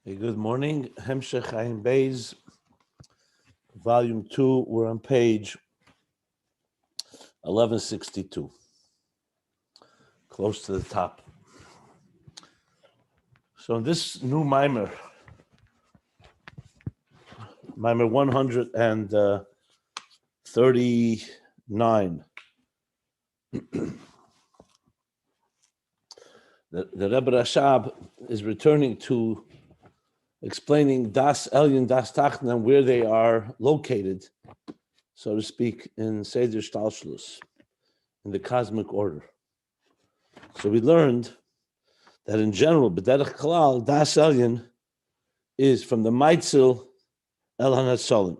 Hey, good morning. Hemshech Ayin Beis, volume 2. We're on page 1162, close to the top. So in this new mimer 139, the Rebbe Rashab is returning to explaining Daas Tachton and where they are located, so to speak, in Seder Shtalshlus, in the cosmic order. So we learned that in general, B'derech Klal, Daas Elyon is from the Maitzil El Hanatzolim,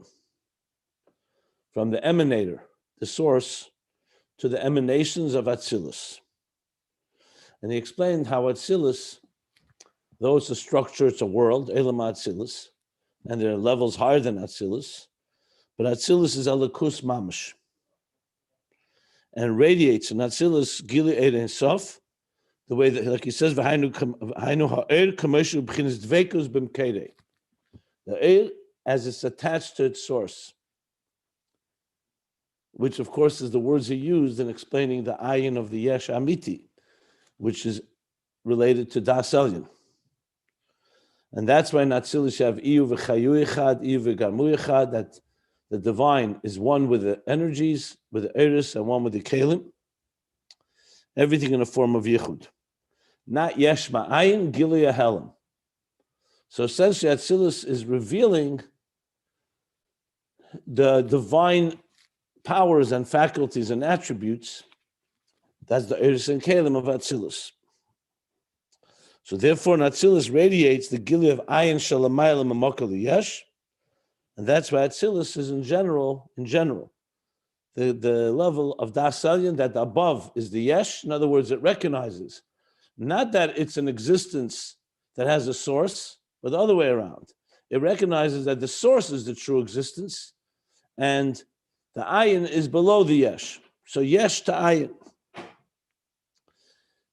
from the emanator, the source, to the emanations of Atzilus. And he explained how Atzilus, though it's a structure, it's a world, Elam Atzilus, and there are levels higher than Atzilus, but Atzilus is Elikus Mamash, and radiates in Atzilus Gili Eid Ein Sof, the way that, like he says, V'hainu ha'er kameshu b'chinas dveikus b'mkedei. The air, as it's attached to its source, which of course is the words he used in explaining the Ayin of the Yesh Amiti, which is related to Daas Elyon. And that's why in Atzilus you have Iyu v'chayu echad, Iyu v'garmu echad, that the divine is one with the energies, with the eris, and one with the kelim. Everything in a form of yichud. Not yesh ma'ayin, gilui ahelim. So essentially Atzilus is revealing the divine powers and faculties and attributes. That's the eris and kelim of Atzilus. So therefore, Atzilus radiates the gili of Ayin shalamayla mamokal yesh, and that's why Atzilus is in general, the level of Daas Elyon, that above is the yesh. In other words, it recognizes not that it's an existence that has a source, but the other way around. It recognizes that the source is the true existence, and the Ayin is below the yesh. So yesh to Ayin.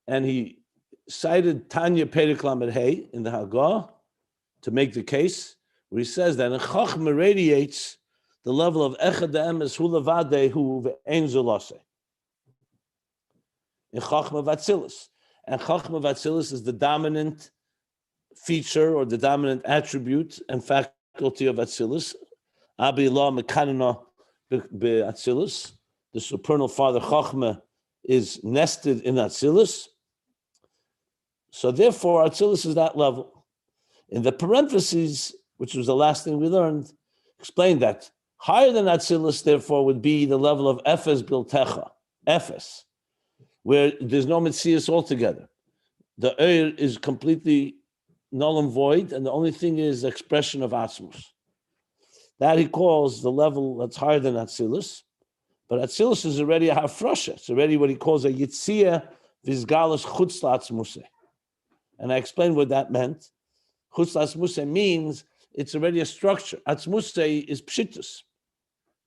And he cited Tanya Perek Lamed Hey in the Hagah to make the case, where he says that in Chachma radiates the level of Echad Emes Hu Levadeh Hu Ve'ein Zulase. In Chachma Atzilus. And Chachma Atzilus is the dominant feature or the dominant attribute and faculty of Atzilus. Abi La Mekanana Be'Atzilus. The supernal father Chachma is nested in Atzilus. So therefore, Atzilus is that level. In the parentheses, which was the last thing we learned, explained that higher than Atzilus, therefore, would be the level of Efes Biltecha, Efes, where there's no Metzias altogether. The Eir is completely null and void, and the only thing is the expression of Atzmus. That he calls the level that's higher than Atzilus, but Atzilus is already a Hafrosha. It's already what he calls a Yitzia Vizgalus Chutz La'atzmuseh. And I explained what that meant. Chutz La'atzmuseh means it's already a structure. Atzmuseh is pshitus,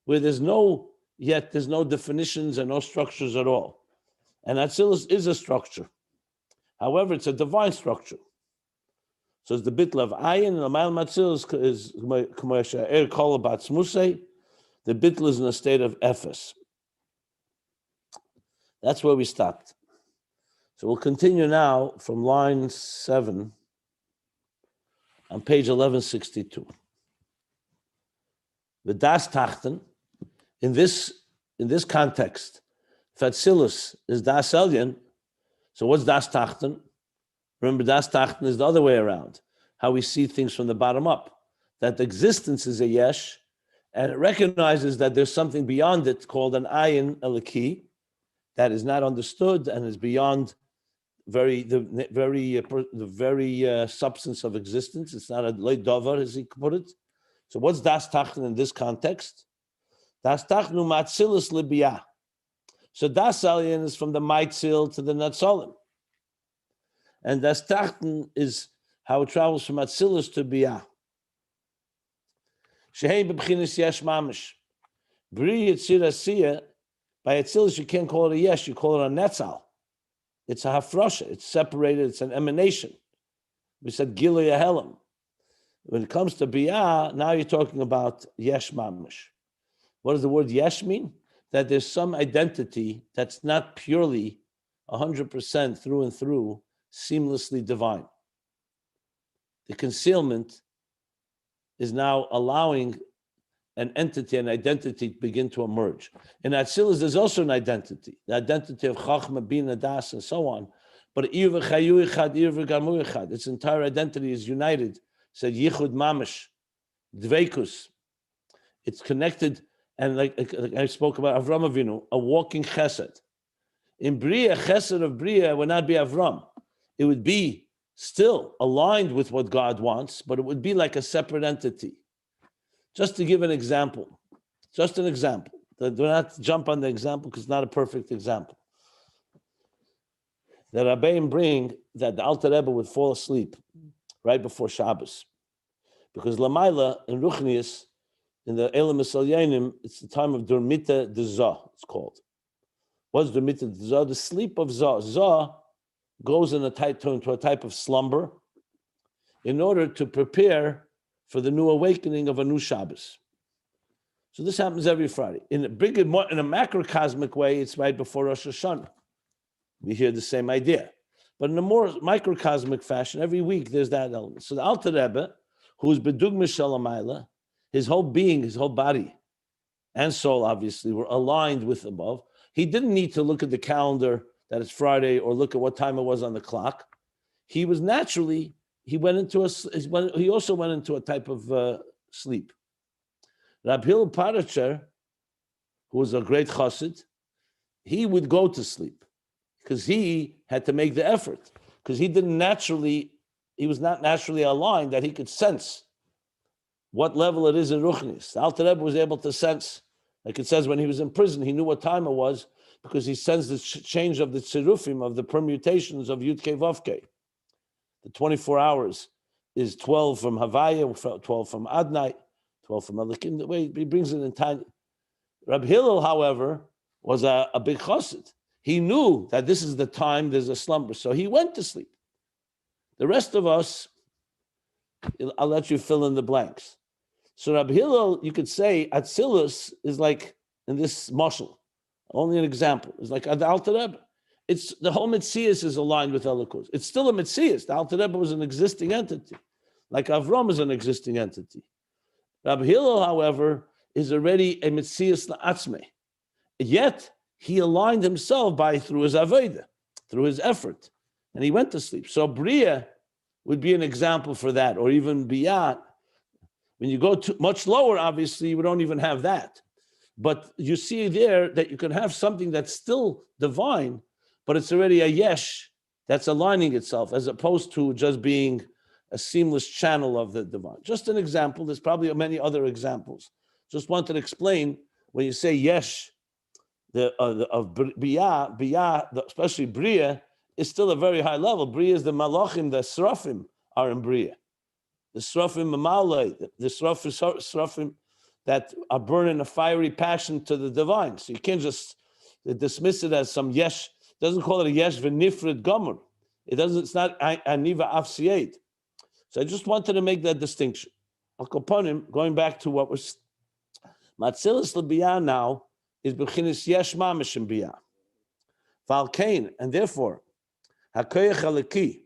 where there's no definitions and no structures at all. And Atzilus is a structure. However, it's a divine structure. So it's the bitl of Ayin, and the Ma'al Atzilus is K'mo Er Kol B'Atzmuseh. The bitl is in a state of Efes. That's where we stopped. So we'll continue now from line 7 on page 1162. The Daas Tachton, in this context, Atzilus is Daas Elyon. So what's Daas Tachton? Remember, Daas Tachton is the other way around, how we see things from the bottom up, that the existence is a yesh, and it recognizes that there's something beyond it called an Ayin Eliki that is not understood and is beyond the very substance of existence. It's not a leit davar, as he put it. So what's Daas Tachton in this context? Daas Tachton Matzilus Biya. So Daas Elyon is from the Maitzil to the Natzolim. And Daas Tachton is how it travels from Atzilus to Biya. Shehei b'bchinas yesh mamish. Bri yitzir asiyah. By Atzilus you can't call it a yesh, you call it a netzal. It's a hafrosha, it's separated, it's an emanation. We said Gilui Ahelim. When it comes to Biya, now you're talking about yesh mamish. What does the word yesh mean? That there's some identity that's not purely 100% through and through seamlessly divine. The concealment is now allowing an entity, an identity to begin to emerge. In Atzilus, there's also an identity, the identity of Chachma, Bina, Daas, and so on. But its entire identity is united. Said Yichud Mamish, Dveikus. It's connected, and like I spoke about Avram Avinu, a walking chesed. In Bria, chesed of Bria would not be Avram. It would be still aligned with what God wants, but it would be like a separate entity. Just to give an example, just an example. Do not jump on the example because it's not a perfect example. The Rabbi bring that the Alter Rebbe would fall asleep right before Shabbos. Because Lamaila in Ruchnius, in the Elam Esalyanim, it's the time of Durmita de Zah, it's called. What's Durmita de Zah? The sleep of Zah. Zah goes into a type of slumber in order to prepare for the new awakening of a new Shabbos. So this happens every Friday. In a macrocosmic way, it's right before Rosh Hashanah. We hear the same idea. But in a more microcosmic fashion, every week there's that element. So the Alter Rebbe, who's Bedugma Shalamayla, his whole being, his whole body and soul, obviously, were aligned with above. He didn't need to look at the calendar that it's Friday or look at what time it was on the clock. He was naturally, he also went into a type of sleep. Rabbi Hillel Paracher, who was a great chassid, he would go to sleep because he had to make the effort, because he was not naturally aligned that he could sense what level it is in Ruchnis. The Alter Rebbe was able to sense, like it says when he was in prison, he knew what time it was because he sensed the change of the tzirufim, of the permutations of Yud Kei Vav Kei. The 24 hours is 12 from Havaya, 12 from Adnai, 12 from Elikim. The way he brings it in time. Rabbi Hillel, however, was a big chassid. He knew that this is the time there's a slumber, so he went to sleep. The rest of us, I'll let you fill in the blanks. So Rabbi Hillel, you could say, Atzilus is like in this mashal, only an example. It's like the Alter Rebbe. It's the whole Metzias is aligned with Elikuz. It's still a Metzias. The Alter Rebbe was an existing entity, like Avram is an existing entity. Rabbi Hillel, however, is already a Metzias la'atzmei. Yet he aligned himself through his avodah, through his effort, and he went to sleep. So Bria would be an example for that, or even Biya. When you go much lower, obviously, you don't even have that. But you see there that you can have something that's still divine, but it's already a yesh that's aligning itself, as opposed to just being a seamless channel of the divine. Just an example. There's probably many other examples. Just wanted to explain when you say yesh, of Biya, especially Bria, is still a very high level. Bria is the malachim, the srafim are in Bria. The srafim mamalei, the srafim that are burning a fiery passion to the divine. So you can't just dismiss it as some yesh. It doesn't call it a yesh v'nifred gomer. It's not aniva afsiyed. So I just wanted to make that distinction. Going back to what was Matzilis l'Biya now is b'chinis yesh mamish in Biya. Valkain, and therefore, hakoyach halaki,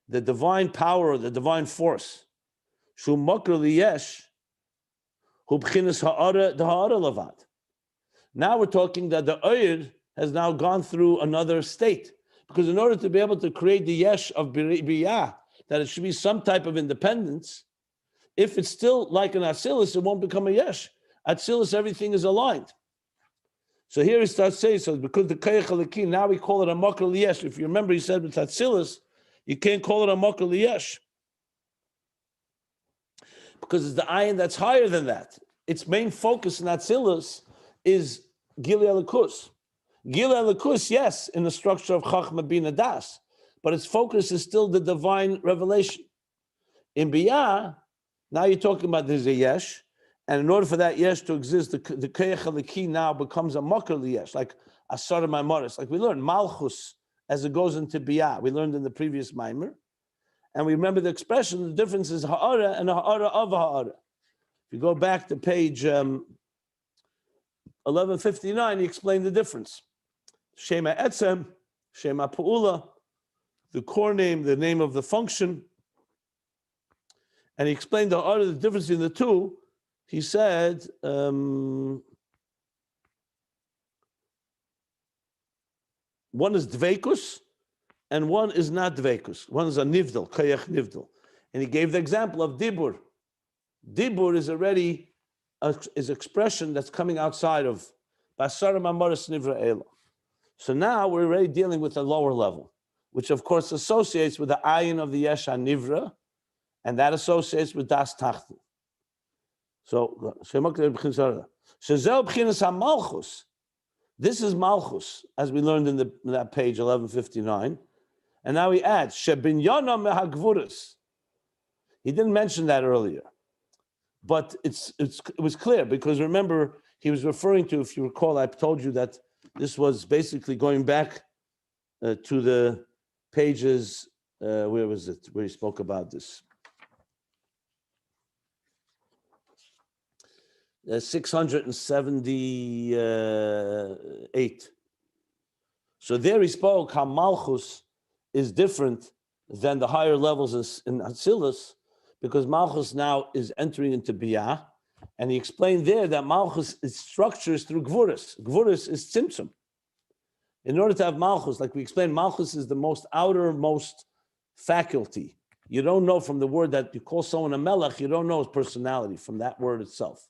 the divine power, the divine force, shu mokr liyesh, hu b'chinis ha'ara levad. Now we're talking that the Ayin has now gone through another state, because in order to be able to create the yesh of Biya, that it should be some type of independence, if it's still like an Atzilus, it won't become a yesh. Atzilus, everything is aligned. So here he starts saying, so because the Koyach Halakim, now we call it a Makar Liyesh. If you remember, he said with Atzilus, you can't call it a Makar Liyesh, because it's the Ayin that's higher than that. Its main focus in Atzilus is Gili Elikus. Gili Elikus, yes, in the structure of Chachma Bina Das, but its focus is still the divine revelation. In Biya, now you're talking about there's a yesh, and in order for that yesh to exist, the Koyach Halaki now becomes a Makar Liyesh, like Asar Maimoris. Like we learned Malchus as it goes into Biya. We learned in the previous Maimer. And we remember the expression, the difference is ha'ara and ha'ara of ha'ara. If you go back to page 1159, he explained the difference. Shema etzem, Shema pu'ula, the core name, the name of the function. And he explained the difference in the two. He said, one is dveikus, and one is not dveikus. One is a nivdal, kayach nivdal. And he gave the example of dibur. Dibur is already is expression that's coming outside of basarim amaris nivra ela. So now we're already dealing with a lower level, which of course associates with the ayin of the yesh nivra, and that associates with Daas Tachton. So this is malchus, as we learned in that page 1159, and now he adds shebinyana mehagvuras. He didn't mention that earlier, but it was clear because remember he was referring to, if you recall, I told you that this was basically going back to the pages. Where was it? Where he spoke about this? 678. So there he spoke how Malchus is different than the higher levels in Atzilus, because Malchus now is entering into Biya, and he explained there that Malchus is structures through Gvuras. Gvuras is Tzimtzum. In order to have Malchus, like we explained, Malchus is the most outermost faculty. You don't know from the word that you call someone a melech, you don't know his personality from that word itself.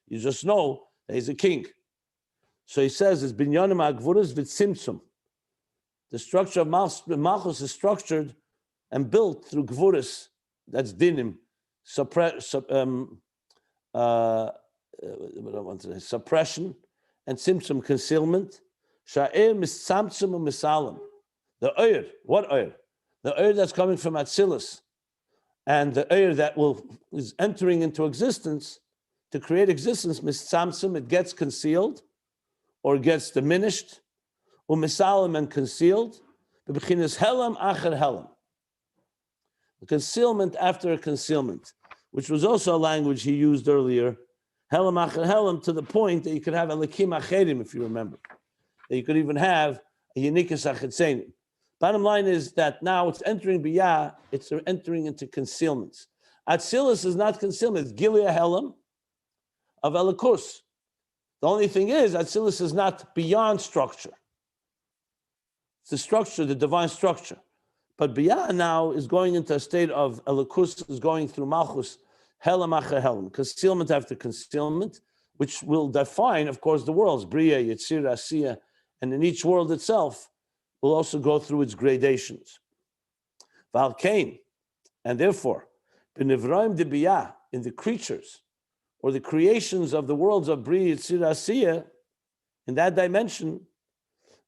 You just know that he's a king. So he says, it's binyanim agvuras v'tzimtzum. The structure of Malchus is structured and built through gvuras, that's dinim, suppression, and tzimtzum, concealment. Sha'ir misamtzum u'misalam. The oir, what oir? The oir that's coming from Atzilus, and the oir that is entering into existence. To create existence, misamtzum, it gets concealed or gets diminished, u'misalam, and concealed. B'bechinas helam acher helam. The concealment after a concealment, which was also a language he used earlier, helam acher helam, to the point that you could have elikim acherim, if you remember. That you could even have a unikas achetzenim. Bottom line is that now it's entering Biya, it's entering into concealments. Atzilus is not concealment, it's gilia helam of Elikus. The only thing is, Atzilus is not beyond structure. It's the structure, the divine structure. But Biya now is going into a state of Elikus, is going through Malchus, Helam acher Helam, concealment after concealment, which will define, of course, the worlds, Biya, Yetzir, Asiya, and in each world itself will also go through its gradations. Valkain, and therefore, B'nivraim de Biya, in the creatures, or the creations of the worlds of Biya, Yetzir, Asiya, in that dimension,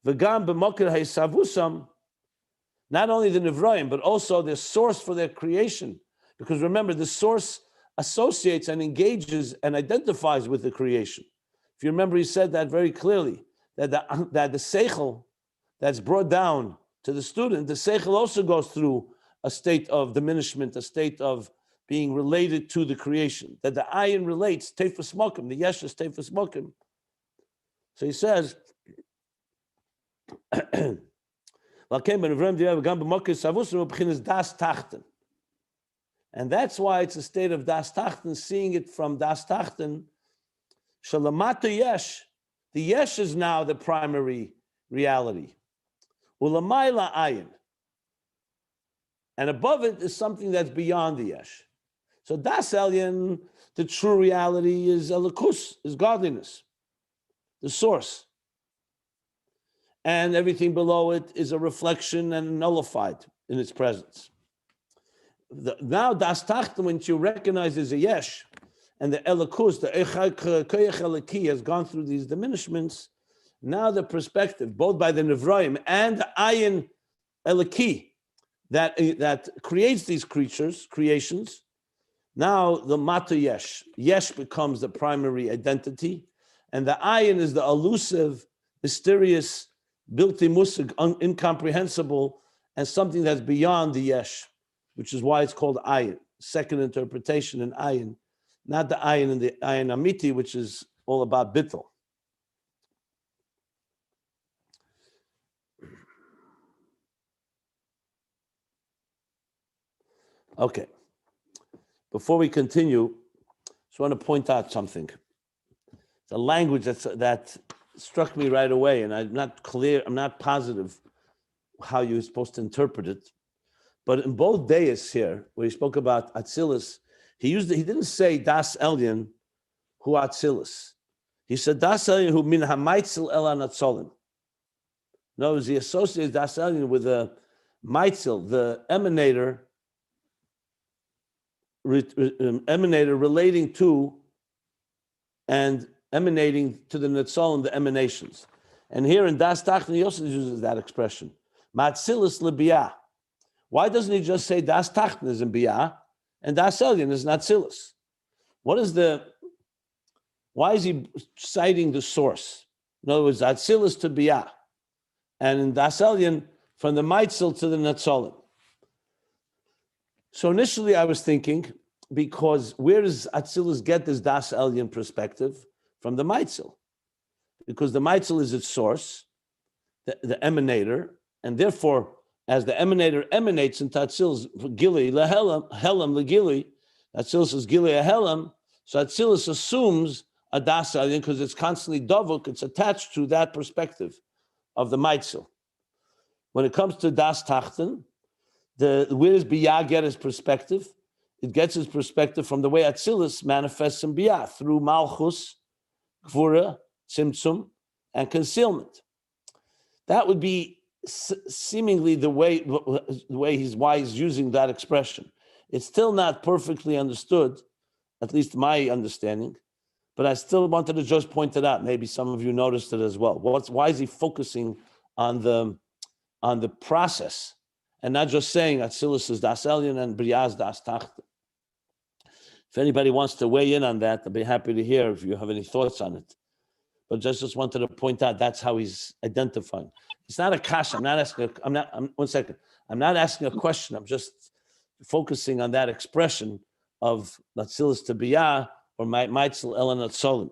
V'gam b'mokir ha'isavusam, not only the Nivraim, but also the source for their creation. Because remember, the source associates and engages and identifies with the creation. If you remember, he said that very clearly, that the seichel that's brought down to the student, the seichel also goes through a state of diminishment, a state of being related to the creation. That the Ayin relates, tefus mokim, the yesh is tefus mokim. So he says, and that's why it's a state of Daas Tachton, seeing it from Daas Tachton. Shalamata yesh, the yesh is now the primary reality. Ulamayla ayin, and above it is something that's beyond the yesh. So Das Elyon, the true reality is elikus, is godliness, the source. And everything below it is a reflection and nullified in its presence. Now, Daas Tachton, when you recognize as a yesh, and the elikus, the koyach eliki, has gone through these diminishments, now the perspective, both by the Nivraim and the Ayin eliki, that creates these creations, now the mata yesh becomes the primary identity, and the Ayin is the elusive, mysterious, bilti musig, incomprehensible, and something that's beyond the yesh. which is why it's called Ayin. Second interpretation in Ayin, not the Ayin in the Ayin Amiti, which is all about bittul. Okay. Before we continue, I just want to point out something. The language that struck me right away, and I'm not clear, I'm not positive how you're supposed to interpret it. But in both days here, where he spoke about Atzilus, he didn't say Das Elyon hu Atzilus. He said Das Elyon hu min hamaitzel el anatzolim. In other words, he associates Das Elyon with the maitzel, the emanator relating to and emanating to the Netzolim, the emanations. And here in Daas Tachton, he also uses that expression. Ma'atzilus leBiya. Why doesn't he just say Daas Tachton is in Biya and Daas Elyon is not Atzilus? Why is he citing the source? In other words, Atzilus to Biya, and in Daas Elyon from the Maitzel to the Netzolim. So initially I was thinking, because where does Atzilus get this Daas Elyon perspective? From the Maitzel. Because the Maitzel is its source, the emanator, and therefore, as the emanator emanates into Atzilus, Gili lehelam, helam legili, Atzilus is Gili ahelam, so Atzilus assumes a Daas Elyon because it's constantly dovuk, it's attached to that perspective of the Maitzel. When it comes to Daas Tachton, where does Biya get his perspective? It gets his perspective from the way Atzilus manifests in Biya, through Malchus, Gvura, Tzimtzum, and concealment. That would be seemingly why he's using that expression. It's still not perfectly understood, at least my understanding, but I still wanted to just point it out. Maybe some of you noticed it as well. Why is he focusing on the process and not just saying Atzilus is Das Elyon and Biya is Das Tachton? If anybody wants to weigh in on that, I'd be happy to hear if you have any thoughts on it. But just wanted to point out that's how he's identifying. It's not a kasha. I'm not asking. One second. I'm not asking a question. I'm just focusing on that expression of Atzilus to Biya or Maitzel el Netzolim.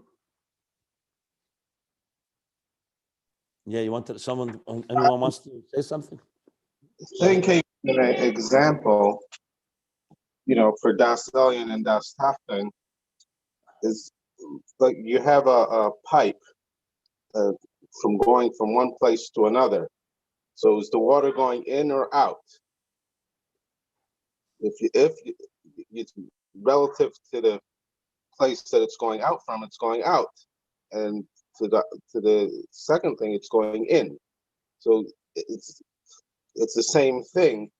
Yeah, anyone wants to say something? Thinking an example, for Das Elyon and Das Tachton is like you have a pipe from going from one place to another. So is the water going in or out? If it's relative to the place that it's going out from, it's going out, and to the second thing, it's going in. So it's the same thing.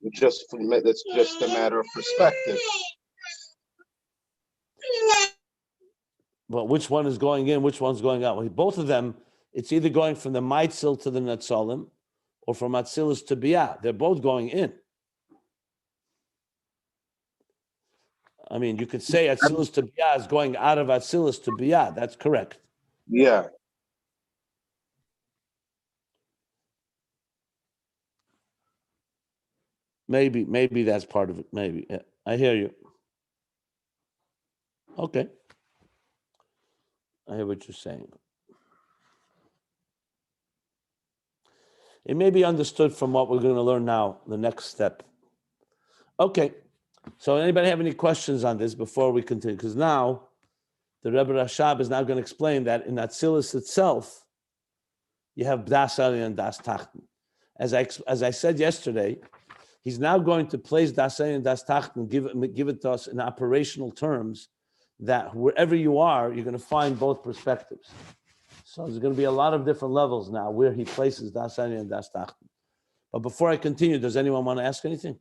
It's just a matter of perspective. But which one is going in? Which one's going out? Well, both of them, it's either going from the Maitzel to the Netzolim or from Atzilus to Biya. They're both going in. I mean, you could say Atzilus to Biya is going out of Atzilus to Biya. That's correct. Yeah. Maybe that's part of it. Maybe. Yeah, I hear you. Okay. I hear what you're saying. It may be understood from what we're going to learn now, the next step. Okay. So anybody have any questions on this before we continue? Because now the Rebbe Rashab is now going to explain that in Atzilus itself, you have Das Elyon and Das Tachton. As I said yesterday, he's now going to place Das Elyon and Das Tachton, give it to us in operational terms, that wherever you are, you're going to find both perspectives. So there's going to be a lot of different levels now where he places Das Elyon and Das Tachton. But before I continue, does anyone want to ask anything?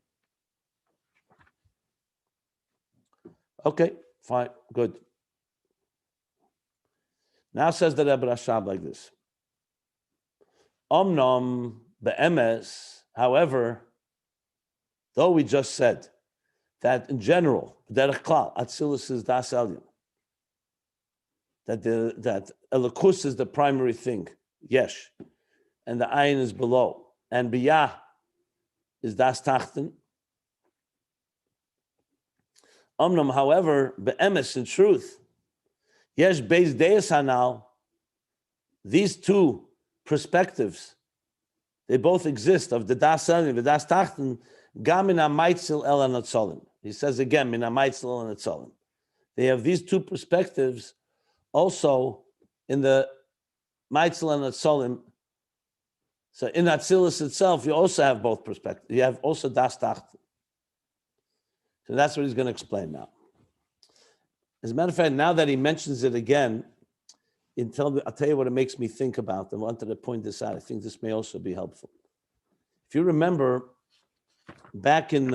Okay, fine, good. Now says the Rebbe Rashab like this. Omnom be'emes, however, though we just said that in general, derech klal, Atzilus is Das Elyon, that Elokus is the primary thing, yesh, and the Ayin is below, and Biya is Das Tachton, Omnam, however, be'emes, in truth, yesh Beis Deis hanal, these two perspectives, they both exist, of the Daas Tachton, the Daas Tachton, gam min ha'maitzil el hanatzolim. He says again, min ha'maitzil el hanatzolim. They have these two perspectives also in the Maitzel and Atzolim. So in Atzilus itself, you also have both perspectives. You have also Daas Tachton. So that's what he's going to explain now. As a matter of fact, now that he mentions it again, I'll tell you what it makes me think about. I wanted to point this out. I think this may also be helpful. If you remember, back in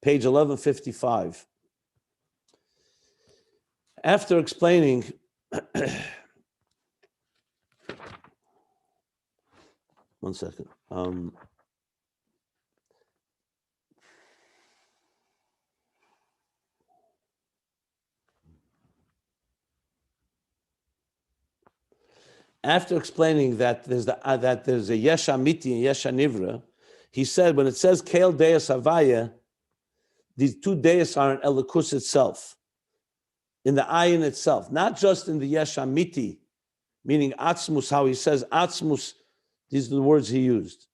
page 1155, after explaining one second. After explaining that there's a yesh amiti and yesh nivra, he said when it says kel deus havaya, these two deus are in elikus itself, in the ayin itself, not just in the yesh amiti, meaning atzmus. How he says atzmus, these are the words he used.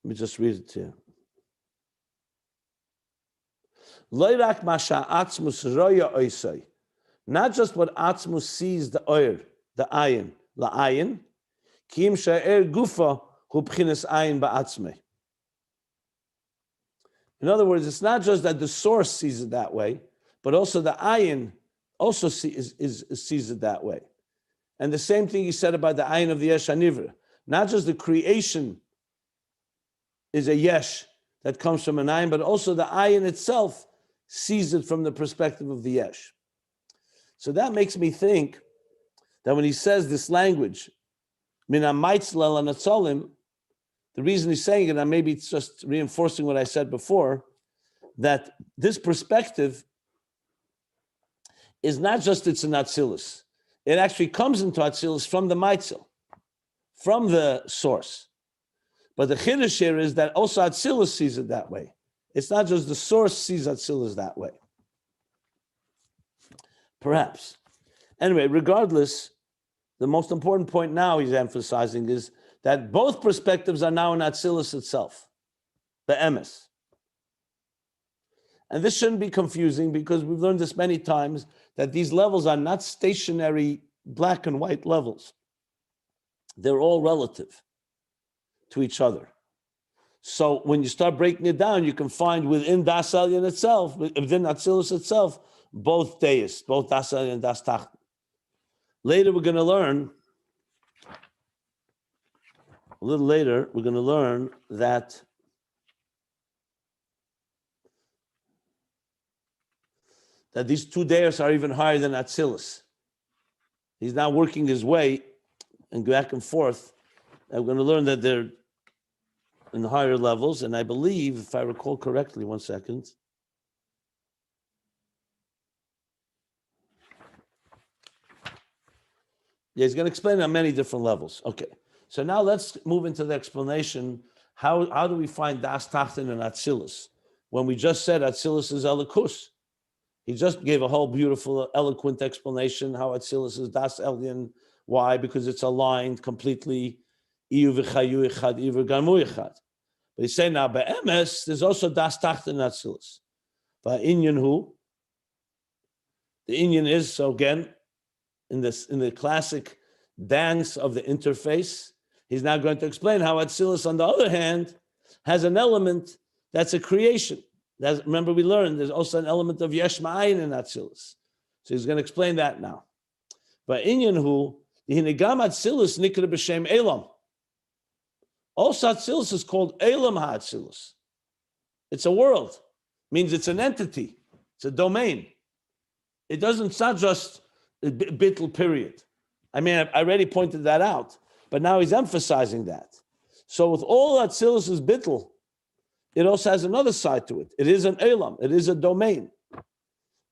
Let me just read it to you. Not just what Atzmus sees, the oir, the ayin, la ayin, kim she'er gufa hu b'chinas ayin ba'atzmei. In other words, it's not just that the source sees it that way, but also the ayin also sees it that way. And the same thing he said about the ayin of the yesh hanivra. Not just the creation is a yesh that comes from an ayin, but also the ayin itself sees it from the perspective of the yesh. So that makes me think that when he says this language, min ha'maitzil el hanatzolim, the reason he's saying it, and maybe it's just reinforcing what I said before, that this perspective is not just it's an Atzilus. It actually comes into Atzilus from the Maitzil, from the source. But the Chiddush here is that also Atzilus sees it that way. It's not just the source sees Atzilus that way. Perhaps. Anyway, regardless, the most important point now he's emphasizing is that both perspectives are now in Atzilus itself, the emes. And this shouldn't be confusing because we've learned this many times that these levels are not stationary black and white levels. They're all relative to each other. So when you start breaking it down, you can find within Daas Elyon itself, within Atzilus itself, both deis, both Daas Elyon and Daas Tachton. Later we're going to learn, a little later, we're going to learn that these two deis are even higher than Atzilus. He's now working his way and back and forth. And we're going to learn that they're in higher levels, and I believe, if I recall correctly, one second. Yeah, he's going to explain on many different levels. Okay, so now let's move into the explanation. How do we find Daas Tachton and Atzilus? When we just said Atzilus is Elikus. He just gave a whole beautiful, eloquent explanation how Atzilus is Daas Elyon. Why? Because it's aligned completely. But he's saying now, be'emes, there's also Daas Tachton and Atzilus. But Inyan who? The Inyan is, so again, in the classic dance of the interface, he's now going to explain how Atzilus, on the other hand, has an element that's a creation. Remember, we learned there's also an element of yesh ma'ayin in Atzilus. So he's going to explain that now. But Inyan who, the hinegam Atzilus nikra b'shem elam. Also, Atzilus is called Elam HaAtzilus. It's a world. Means it's an entity. It's a domain. It's not just a bittul period. I mean, I already pointed that out, but now he's emphasizing that. So with all Atzilus is bittul, it also has another side to it. It is an Elam. It is a domain.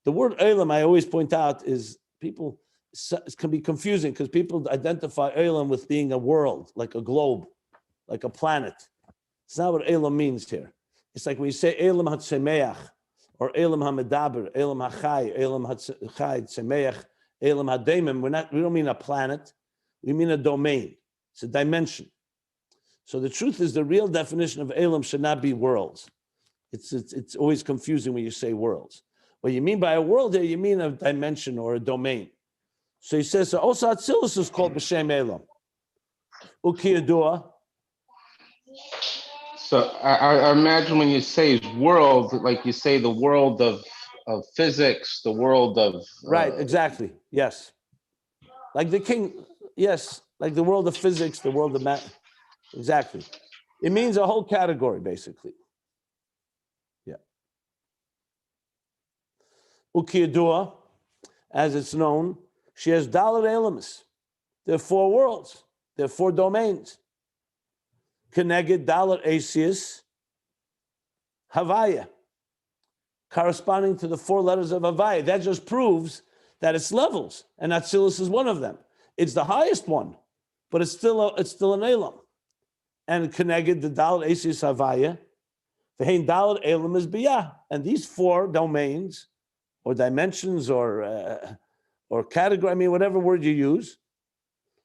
The word Elam, I always point out, is people, it can be confusing because people identify Elam with being a world, like a globe. like a planet. It's not what Elam means here. It's like when you say Elam HaTsemeach, or Elam HaMedaber, Elam HaChai, Elam HaChai, Tsemeach, Elam HaDemim. We don't mean a planet. We mean a domain. It's a dimension. So the truth is, the real definition of Elam should not be worlds. It's always confusing when you say worlds. What you mean by a world here, you mean a dimension or a domain. So he says, so also Atzilus is called B'Shem Elam. Ukiyadua. So I imagine when you say world, like you say the world of physics, the world of Right, exactly. Yes. Like the king, yes, like the world of physics, the world of math. Exactly. It means a whole category, basically. Yeah. Ukiyadua, as it's known, she has Dalet Elamis. There are 4 worlds. There are 4 domains. Keneged Dalet Asius Havaya, corresponding to the 4 letters of Havaya. That just proves that it's levels, and Atzilus is one of them. It's the highest one, but it's still an Elam. And Keneged the Dalet Asius Havaya, the Hein Dalet Elam is Biya. And these 4 domains, or dimensions, or category, I mean, whatever word you use,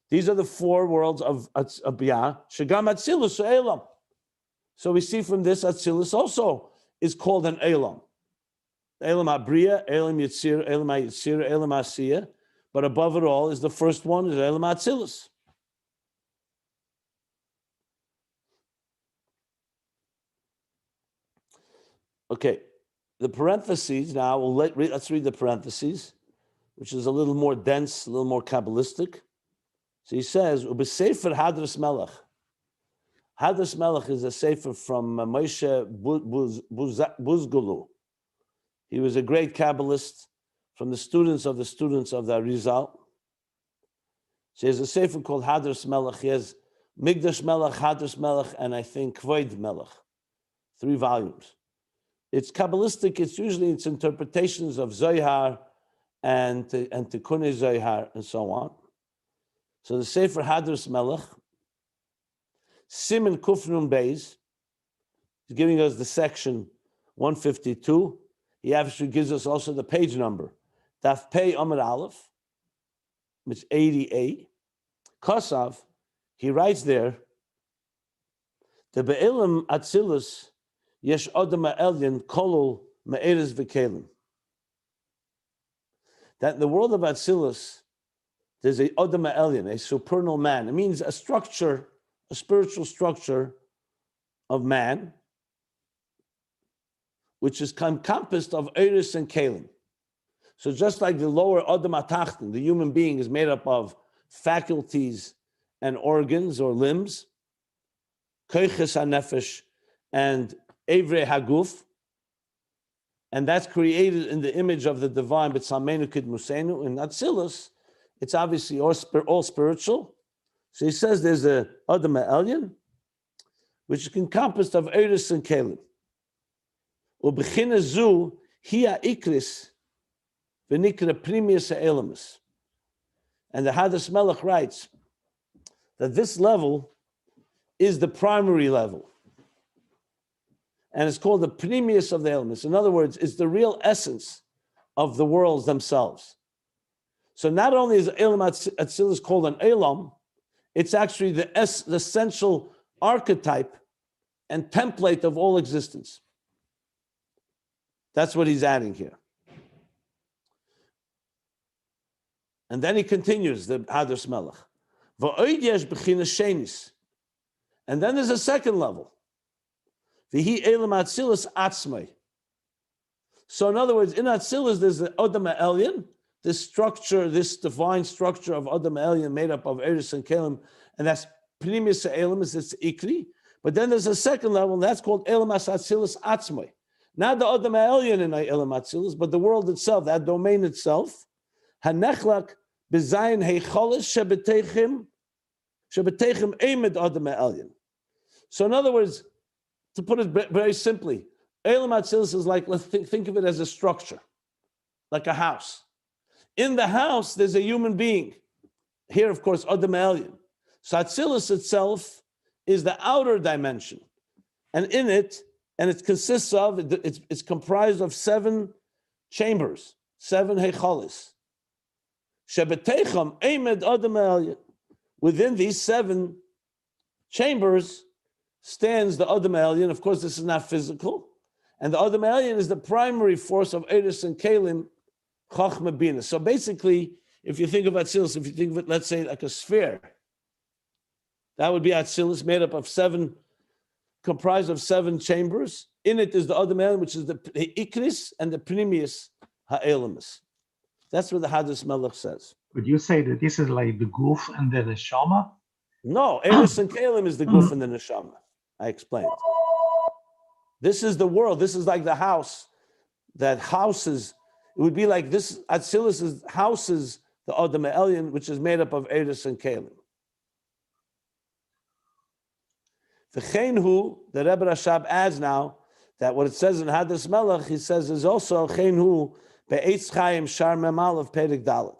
these are the 4 worlds of Biya. Shagam Atzilus Elam. So we see from this, Atzilus also is called an Elam. Elam HaBriya, Elam Yitzir, Elam HaYitzir, Elam HaSiyah. But above it all is the first one, is Elam Atzilus. Okay, the parentheses now, let's read the parentheses, which is a little more dense, a little more Kabbalistic. So he says, Ubesefer Hadras Melech. Hadras Melech is a sefer from Moshe Buzgulu. He was a great Kabbalist from the students of the Arizal. So he has a sefer called Hadras Melech. He has Migdash Melech, Hadras Melech, and I think Kvoid Melech. 3 volumes. It's Kabbalistic. It's usually its interpretations of Zohar and Tikkunei Zohar and so on. So the Sefer Hadras Melech, Siman Kufnun Beis, is giving us the section 152. He actually gives us also the page number. Daf Pei Amud Aleph, which is 88. Kosav, he writes there, the Be'elam Atzilus Yesh Odom Elyon Kolul Me'eres V'Kelim. That in the world of Atzilus, there's a Odom Elyon, a supernal man. It means a structure, a spiritual structure of man, which is encompassed of Eris and Kelim. So just like the lower Daas Tachton, the human being is made up of faculties and organs or limbs, Koiches HaNefesh and Evrei Haguf, and that's created in the image of the divine, B'Tzalmenu Kidmusenu. In Atzilus, it's obviously all spiritual. So he says there's a Adam Elyon, which is encompassed of Eris and Kelim. Ubechina zu hiya ikris v'nikra primius ha'elamus. And the Hadras Melech writes that this level is the primary level. And it's called the primius of the elements. In other words, it's the real essence of the worlds themselves. So not only is Elam Atzilus called an Elam, it's actually the essential archetype and template of all existence. That's what he's adding here. And then he continues, the Hadras Melech. And then there's a second level. V'hi Elam Atzilus Atzmai. So in other words, in Atzilus, there's the Adam Elyon, this structure, this divine structure of Adam Elyon made up of Eris and Kelim, and that's Pnimis Elam, it's Ikri. But then there's a second level, and that's called Elam Atzilus Atzmai. Not the Adam Elyon in Elam Atzilus, but the world itself, that domain itself. Hanechlak b'zayin heicholis shebetechem emed Adam Elyon. So in other words, to put it very simply, Elam Atzilus is like, let's think of it as a structure, like a house. In the house, there's a human being. Here, of course, Adam Elyon. So Atzilus itself is the outer dimension. And in it, and it consists of, it's comprised of 7 chambers, 7 heichalis. Shebeteicham eimed adam elyon. Within these 7 chambers stands the adam elyon. Of course, this is not physical. And the adam elyon is the primary force of Eris and Kalim, Chachma Bina. So basically, if you think of Atzilus, if you think of it, let's say like a sphere, that would be Atzilus, made up of 7, comprised of 7 chambers. In it is the Adam Elyon, which is the Ikris and the Pnimius Ha'elamis. That's what the Hadis Melech says. Would you say that this is like the Guf and the Neshama? No, Eris and Kalim is the Guf and the Neshama. I explained. This is the world. This is like the house that houses. It would be like this. Atzilus houses the Adam Elyon, which is made up of Eris and Kalim. The Chenhu, the Rebbe Rashab adds now that what it says in Hadis Melech, he says is also Chenhu be'etz Chaim Shar Memal of Perek Dalet.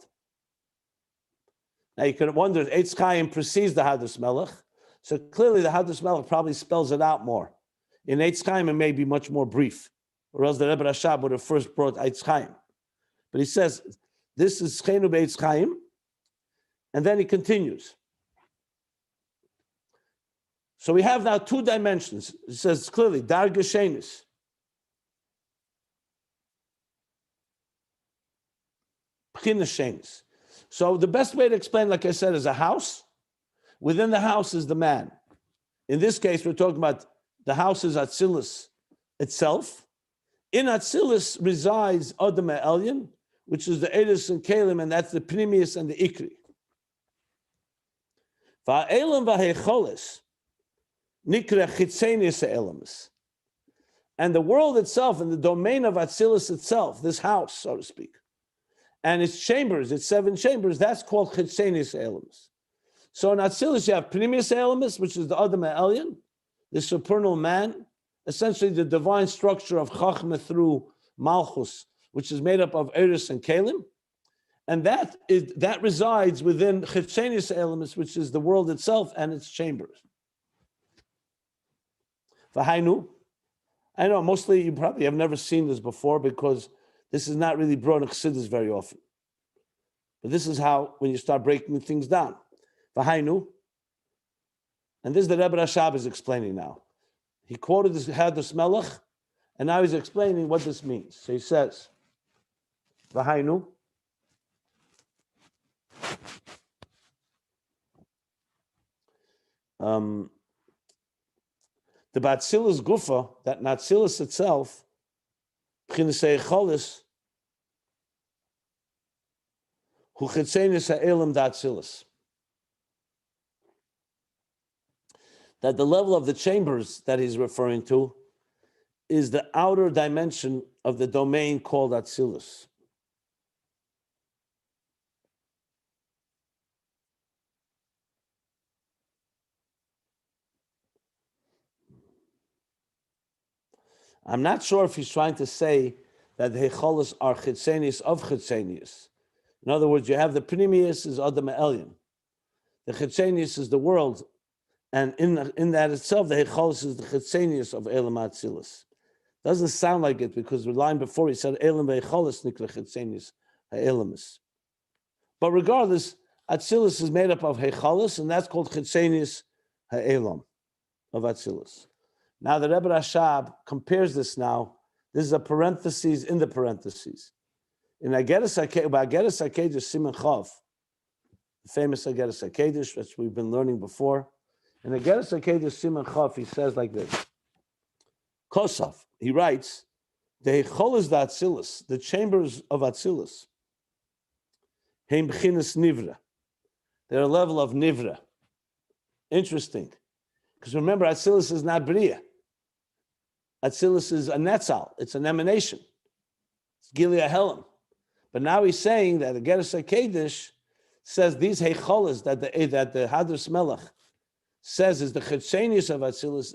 Now you could wonder, Eitz Chaim precedes the Hadis Melech, so clearly the Hadis Melech probably spells it out more. In Eitz Chaim it may be much more brief, or else the Rebbe Rashab would have first brought Eitz Chaim. But he says, this is Chenu be'etz Chaim, and then he continues. So we have now 2 dimensions. It says clearly, Darga Shenis. Pchina Shenis. So the best way to explain, like I said, is a house. Within the house is the man. In this case, we're talking about the house is Atzilus itself. In Atzilus resides Adam Elyon, which is the Eris and Kalim, and that's the Pnimius and the Ikri. Va'elam v'heicholis. Nikra chitzenius elemus. And the world itself, and the domain of Atzilus itself, this house, so to speak, and its chambers, its 7 chambers, that's called chitzenius elemus. So in Atzilus, you have Pnimius elemus, which is the Adam Elyon, the supernal man, essentially the divine structure of Chachma through Malchus, which is made up of Eris and Kalim, and that resides within chitzenius elemus, which is the world itself and its chambers. V'hainu, I know mostly you probably have never seen this before because this is not really brought in Chassidus very often. But this is how, when you start breaking things down. V'hainu, and this is the Rebbe Rashab is explaining now. He quoted this Hadis Melech, and now he's explaining what this means. So he says, V'hainu, the Batzilus Gufa, that Natzilus itself, Pchinesei Cholis, Hu Chitzenis Ha'elam Datzilus. That the level of the chambers that he's referring to is the outer dimension of the domain called Atzilus. I'm not sure if he's trying to say that the Hecholos are Chitzenius of Chitzenius. In other words, you have the Pnimius is Adam Elyon. The Chitzenius is the world. And in that itself, the Hecholos is the Chitzenius of Elam Atzilus. Doesn't sound like it because the line before he said Elam ve'Hecholos nikra Chitzenius ha'Elamis. But regardless, Atzilus is made up of Hecholos, and that's called Chitzenius ha'Elam of Atzilus. Now the Rebbe Rashab compares this now. This is a parenthesis in the parentheses. In Ageres HaKedesh Siman Chav, the famous Ageres HaKedesh, which we've been learning before. In Ageres HaKedesh Siman Chav, he says like this. Kosov, he writes, the Hecholos Atzilus, the chambers of Atzilus, Heim B'chinas Nivra. They're a level of Nivra. Interesting. Because remember, Atzilus is not Bria. Atzilus is a netzal. It's an emanation. It's Gilia Helam. But now he's saying that the Ageres HaKedesh says these Hecholos that the Hadis Melech says is the Chitzenius of Atzilus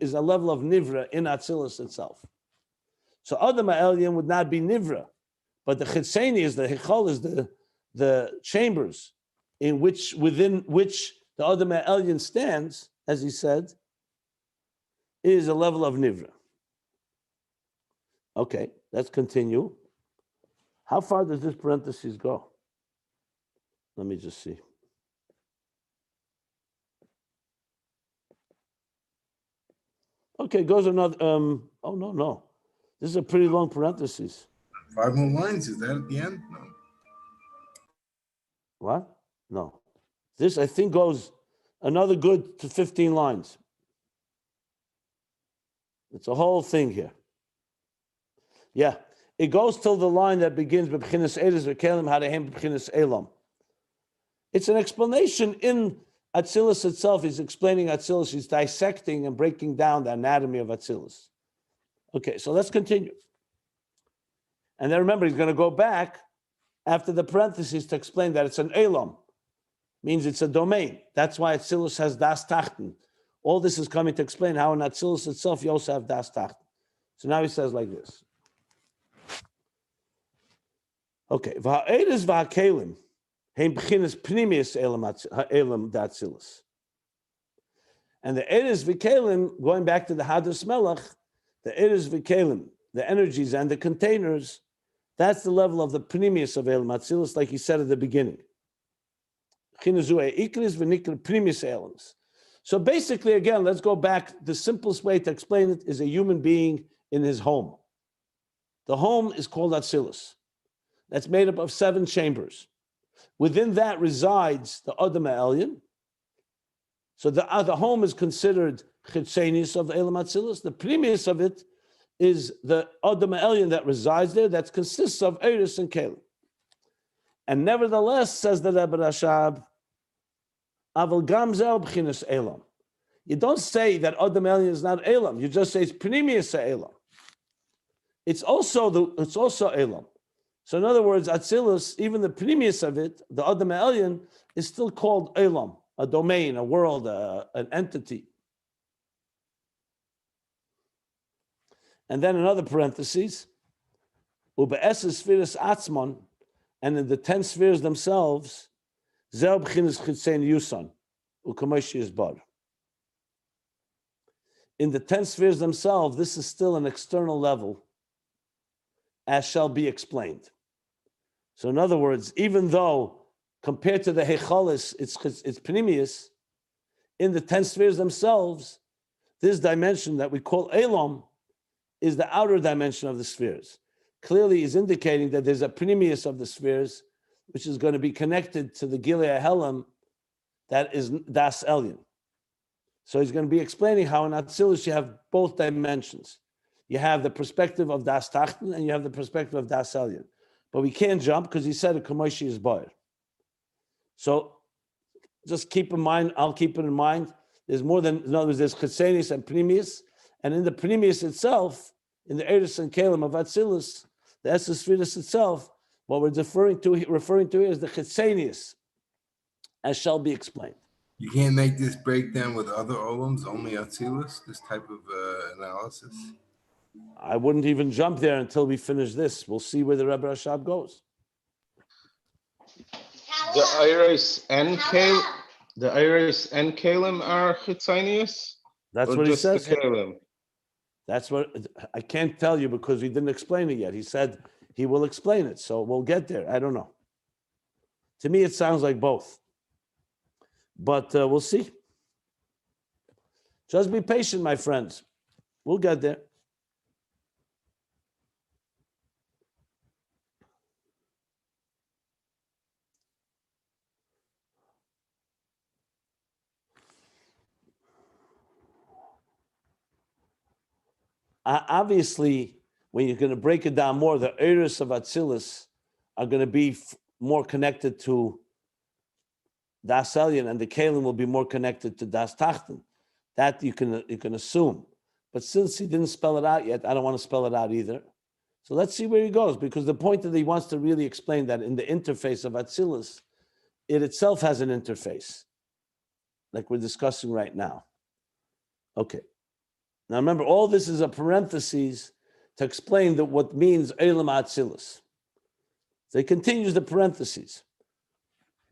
is a level of Nivra in Atzilus itself. So Adam Elyon would not be Nivra, but the Chitzenius, the Hecholos, the chambers within which the Adam Elyon stands, as he said, is a level of Nivra. Okay, let's continue. How far does this parenthesis go? Let me just see. Okay, goes another, oh no. This is a pretty long parenthesis. 5 more lines, is that at the end? No. What? No. This, I think, goes another good to 15 lines. It's a whole thing here. Yeah, it goes till the line that begins b'bchinas eres v'kelim harehem b'bchinas elam. It's an explanation in Atzilus itself. He's explaining Atzilus. He's dissecting and breaking down the anatomy of Atzilus. Okay, so let's continue. And then remember, he's going to go back after the parentheses to explain that it's an elam, means it's a domain. That's why Atzilus has Daas Tachton. All this is coming to explain how in Atzilus itself you also have Daas Tachton. So now he says like this. Okay, v'ha'eres v'ha'kelim heim b'chinas pnimius elam d'Atzilus. And the eres v'kelim, going back to the Hadas Melech, the eres v'kelim, the energies and the containers, that's the level of the pnimius of elam Atzilus, like he said at the beginning. So basically, again, let's go back. The simplest way to explain it is a human being in his home. The home is called Atzilus. That's made up of 7 chambers. Within that resides the Adam Ayin. So the home is considered chitzenius of the Elam Atzilus. The pnimius of it is the Adam Ayin that resides there, that consists of Eris and Kelim. And nevertheless, says the Rebbe Rashab, Aval Gamzel b'chinas Elam. You don't say that Adam Ayin is not Elam. You just say it's pnimius Elam. It's also Elam. So in other words, Atzilus, even the pnimius of it, the Adam Ayin, is still called Elam, a domain, a world, an entity. And then another parenthesis, Ube'eses spheres atzmon, and in the 10 spheres themselves, Zel b'chinas chitzein yusan, u'kamoshi is bar. In the 10 spheres themselves, this is still an external level, as shall be explained. So in other words, even though compared to the Hechalis, it's Pnimius, in the 10 spheres themselves, this dimension that we call Elam is the outer dimension of the spheres. Clearly is indicating that there's a Pnimius of the spheres, which is going to be connected to the Gilead Helam, that is Das Elyon. So he's going to be explaining how in Atzilus you have both dimensions. You have the perspective of Daas Tachton and you have the perspective of Das Elyon. But we can't jump because he said a Kamoshi is Bayer. So just keep in mind, I'll keep it in mind, there's more than, in other words, there's Chesenius and Pnimius, and in the Pnimius itself, in the Eris and Kalim of Atzilus, the Esespheris itself, what we're referring to here is the Chesenius, as shall be explained. You can't make this breakdown with other olams, only Atzilus, this type of analysis? I wouldn't even jump there until we finish this. We'll see where the Rebbe Rashab goes. The Iris and Kalim are chitzanius? That's Or what he just the says. Kalim? That's what I can't tell you because he didn't explain it yet. He said he will explain it, so we'll get there. I don't know. To me, it sounds like both, but we'll see. Just be patient, my friends. We'll get there. Obviously, when you're going to break it down more, the areas of Atzilus are going to be more connected to Das Elyon, and the Kalim will be more connected to Daas Tachton. That you can assume. But since he didn't spell it out yet, I don't want to spell it out either. So let's see where he goes, because the point that he wants to really explain that in the interface of Atzilus, it itself has an interface, like we're discussing right now. Okay. Now remember, all this is a parenthesis to explain that what means Elam Atzilus. So he continues the parentheses.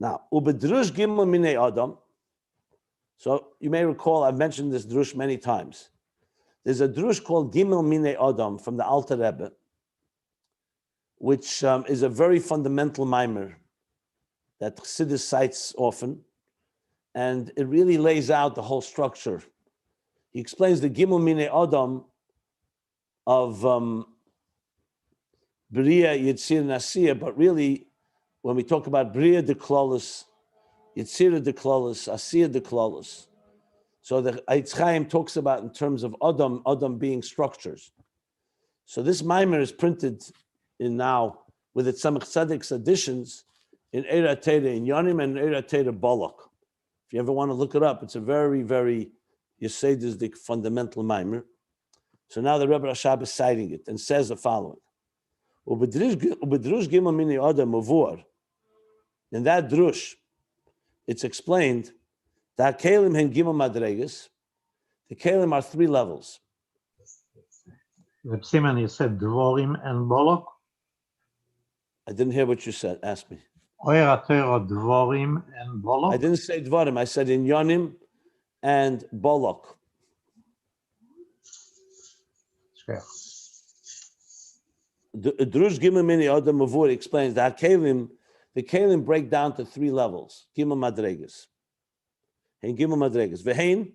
Now, ubedrush gimel minei adam. So you may recall, I've mentioned this drush many times. There's a drush called Gimel Mine Adam from the Alter Rebbe, which is a very fundamental mimer that Chassidus cites often, and it really lays out the whole structure. He explains the Gimel Mine Adam of Biya, Yitzir, and Asiya, but really, when we talk about Biya de Klolos, Yitzir de Klolos, Asiya de Klolos, so the Eitz Chaim talks about in terms of Adam being structures. So this mimer is printed in now with its Samech Tzedek's additions in Eira Teira in Yonim and Eira Teira Bolok. If you ever want to look it up, it's a very, very Yesedic fundamental mimer. So now the Rebbe Rashab is citing it and says the following. In that drush, it's explained that Kalim hen Gimel Madregas. The Kalim are 3 levels. Reb Simon, you said Dvorim and Bolok. I didn't hear what you said. Ask me. Oira Teira Dvorim and Bolok. I didn't say Dvarim. I said in Yonim and Bolok. Sure. The Drush Gimel Mini Adam Mavur explains that the Kalim break down to 3 levels. Gimel Madregas. And Gimel Madregas. Vehein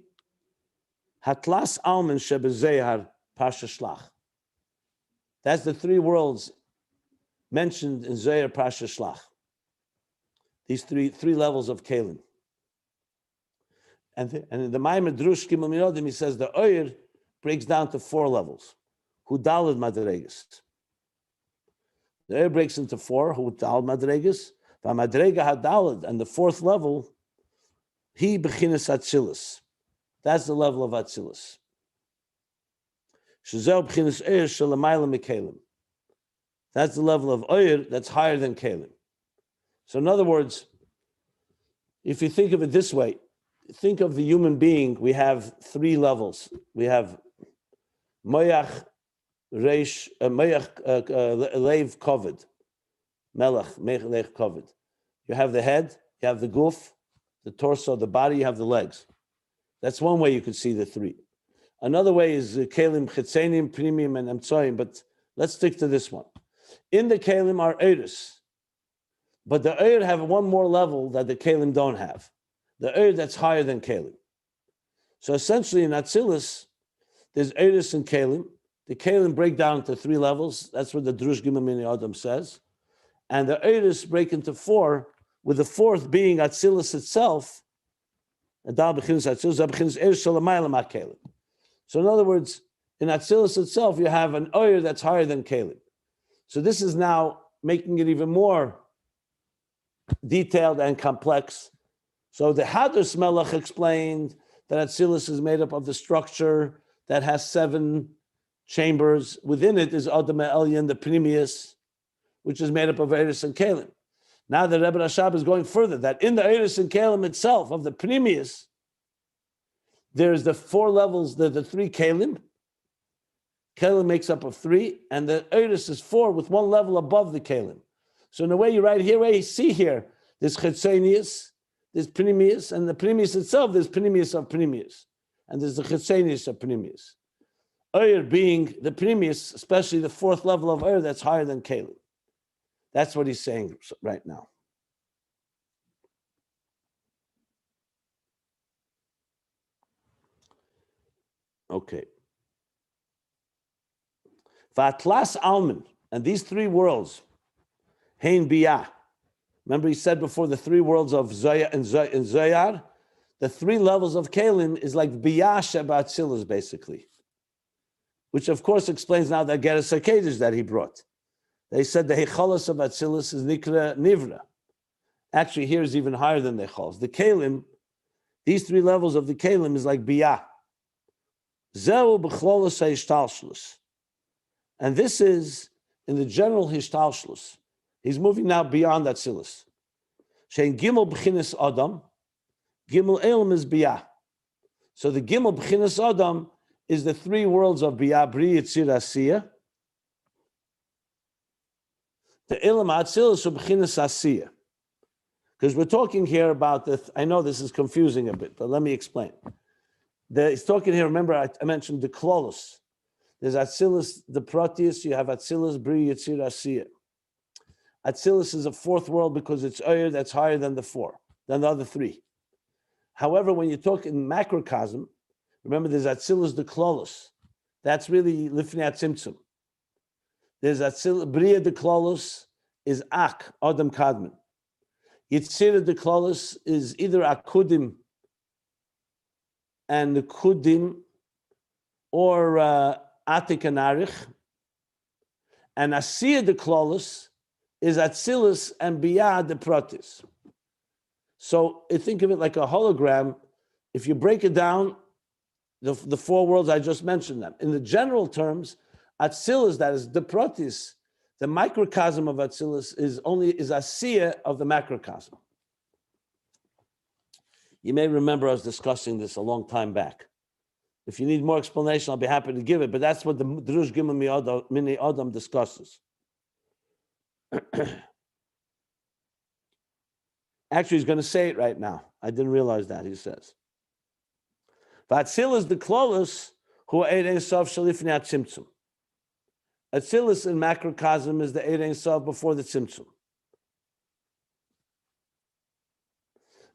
Hatlas Almen Shebezehar Pasha Shlach. That's the 3 worlds mentioned in Zohar Pasha Shlach. These three levels of Kalim. And in the Maimer Drush Gimel Mini Adam, he says the Oyer breaks down to 4 levels. Hudalad Madregas. The air breaks into 4, who Dal Madregas, Madrega Hadalad, and the 4th level, he Bechinas Atzilus. That's the level of Atzilus. Shazel Bechinas Eir Shalamayla Mekalim. That's the level of Eir that's higher than Kalim. So in other words, if you think of it this way, think of the human being, we have 3 levels. We have Moyach, Reish, Leiv Kovid, Melech, Leiv Kovid. You have the head, you have the guf, the torso, the body, you have the legs. That's one way you could see the 3. Another way is Kalim, Chetzenim, Premium, and Emtsoim, but let's stick to this one. In the Kalim are Eiris, but the Eir have one more level that the Kalim don't have. The Eir that's higher than Kalim. So essentially in Atzilus, there's Eiris and Kalim. The Kalim break down to 3 levels. That's what the Drush Gimel Mini Adam says. And the Eiris break into 4, with the 4th being Atzilus itself. So in other words, in Atzilus itself, you have an Oyer that's higher than Kalim. So this is now making it even more detailed and complex. So the Hadus Melech explained that Atzilus is made up of the structure that has 7 chambers. Within it is Adam Elyon, the Pnimius, which is made up of Eiris and Kalim. Now the Rebbe Rashab is going further, that in the Eiris and Kalim itself, of the Pnimius, there's the 4 levels, the 3 Kalim. Kalim makes up of 3, and the Eiris is 4 with 1 level above the Kalim. So in the way you write here, where you see here, there's Chetzenius, there's Pnimius, and the Pnimius itself, there's Pnimius of Pnimius, and there's the Chetzenius of Pnimius. Eir being the Pnimius, especially the 4th level of Eir that's higher than Kalim. That's what he's saying right now. Okay. Vatlas Alman, and these 3 worlds, Hein Biya. Remember he said before the 3 worlds of Zoya and Zoyar, the 3 levels of Kalim is like Biya Sheba Atzilus, basically. Which of course explains now the Geras HaKedesh that he brought. They said the Hechalos of Atzilus is Nikra Nivra. Actually, here is even higher than the Hechalos. The Kalim, these 3 levels of the Kalim is like Biya. Zeu b'chlolos ha'ishtalshlus. And this is in the general Hishtalshlus. He's moving now beyond Atzilus. Shein Gimel b'chinas Adam, Gimel Elam is Biya. So the Gimel b'chinas Adam is the 3 worlds of Biya, Bri, Yitzir, Asiya. The Elam Atzilus of b'chinas Asiya. Because we're talking here about I know this is confusing a bit, but let me explain. He's talking here, remember I mentioned the klolos. There's Atzilus, the Proteus, you have Atzilus, Biya, Yitzir, Asiya. Atzilus is a fourth world because it's that's higher than the other three. However, when you talk in macrocosm, remember there's Atzilus, the klolos. That's really Lifnei Tzimtzum. There's Atzilus, Biya, the klolos is Ak, Adam Kadman. Yitzir, the klolos is either Akudim and the Kudim or Atik and Arich. And Asiya, the klolos is Atzilus and Biya, the Protis. So think of it like a hologram. If you break it down, the four worlds I just mentioned them. In the general terms, Atzilus, that is the Protis, the microcosm of Atzilus is Asiya of the macrocosm. You may remember us discussing this a long time back. If you need more explanation, I'll be happy to give it, but that's what the Drush Gimel Mini Adam discusses. Actually, he's going to say it right now. I didn't realize that, he says. V'atzilus the klolos who Eid Ein Sof Shalifnei Tzimtzum. Atzilus in macrocosm is the Eid Ein Sof before the Tzimtzum.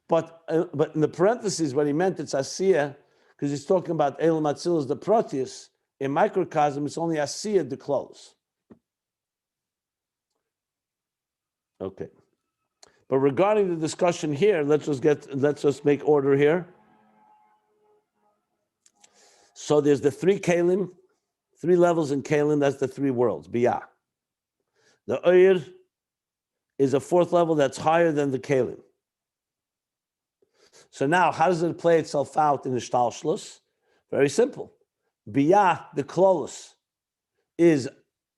But in the parentheses, what he meant, it's Asiya, because he's talking about Elam Atzilus the Proteus. In microcosm, it's only Asiya the klolos. Okay. But regarding the discussion here, let's just make order here. So there's the three Kalim, three levels in Kalim, that's the three worlds, Biya. The Ayin is a fourth level that's higher than the Kalim. So now, how does it play itself out in the Shtalshlus? Very simple. Biya, the klolos, is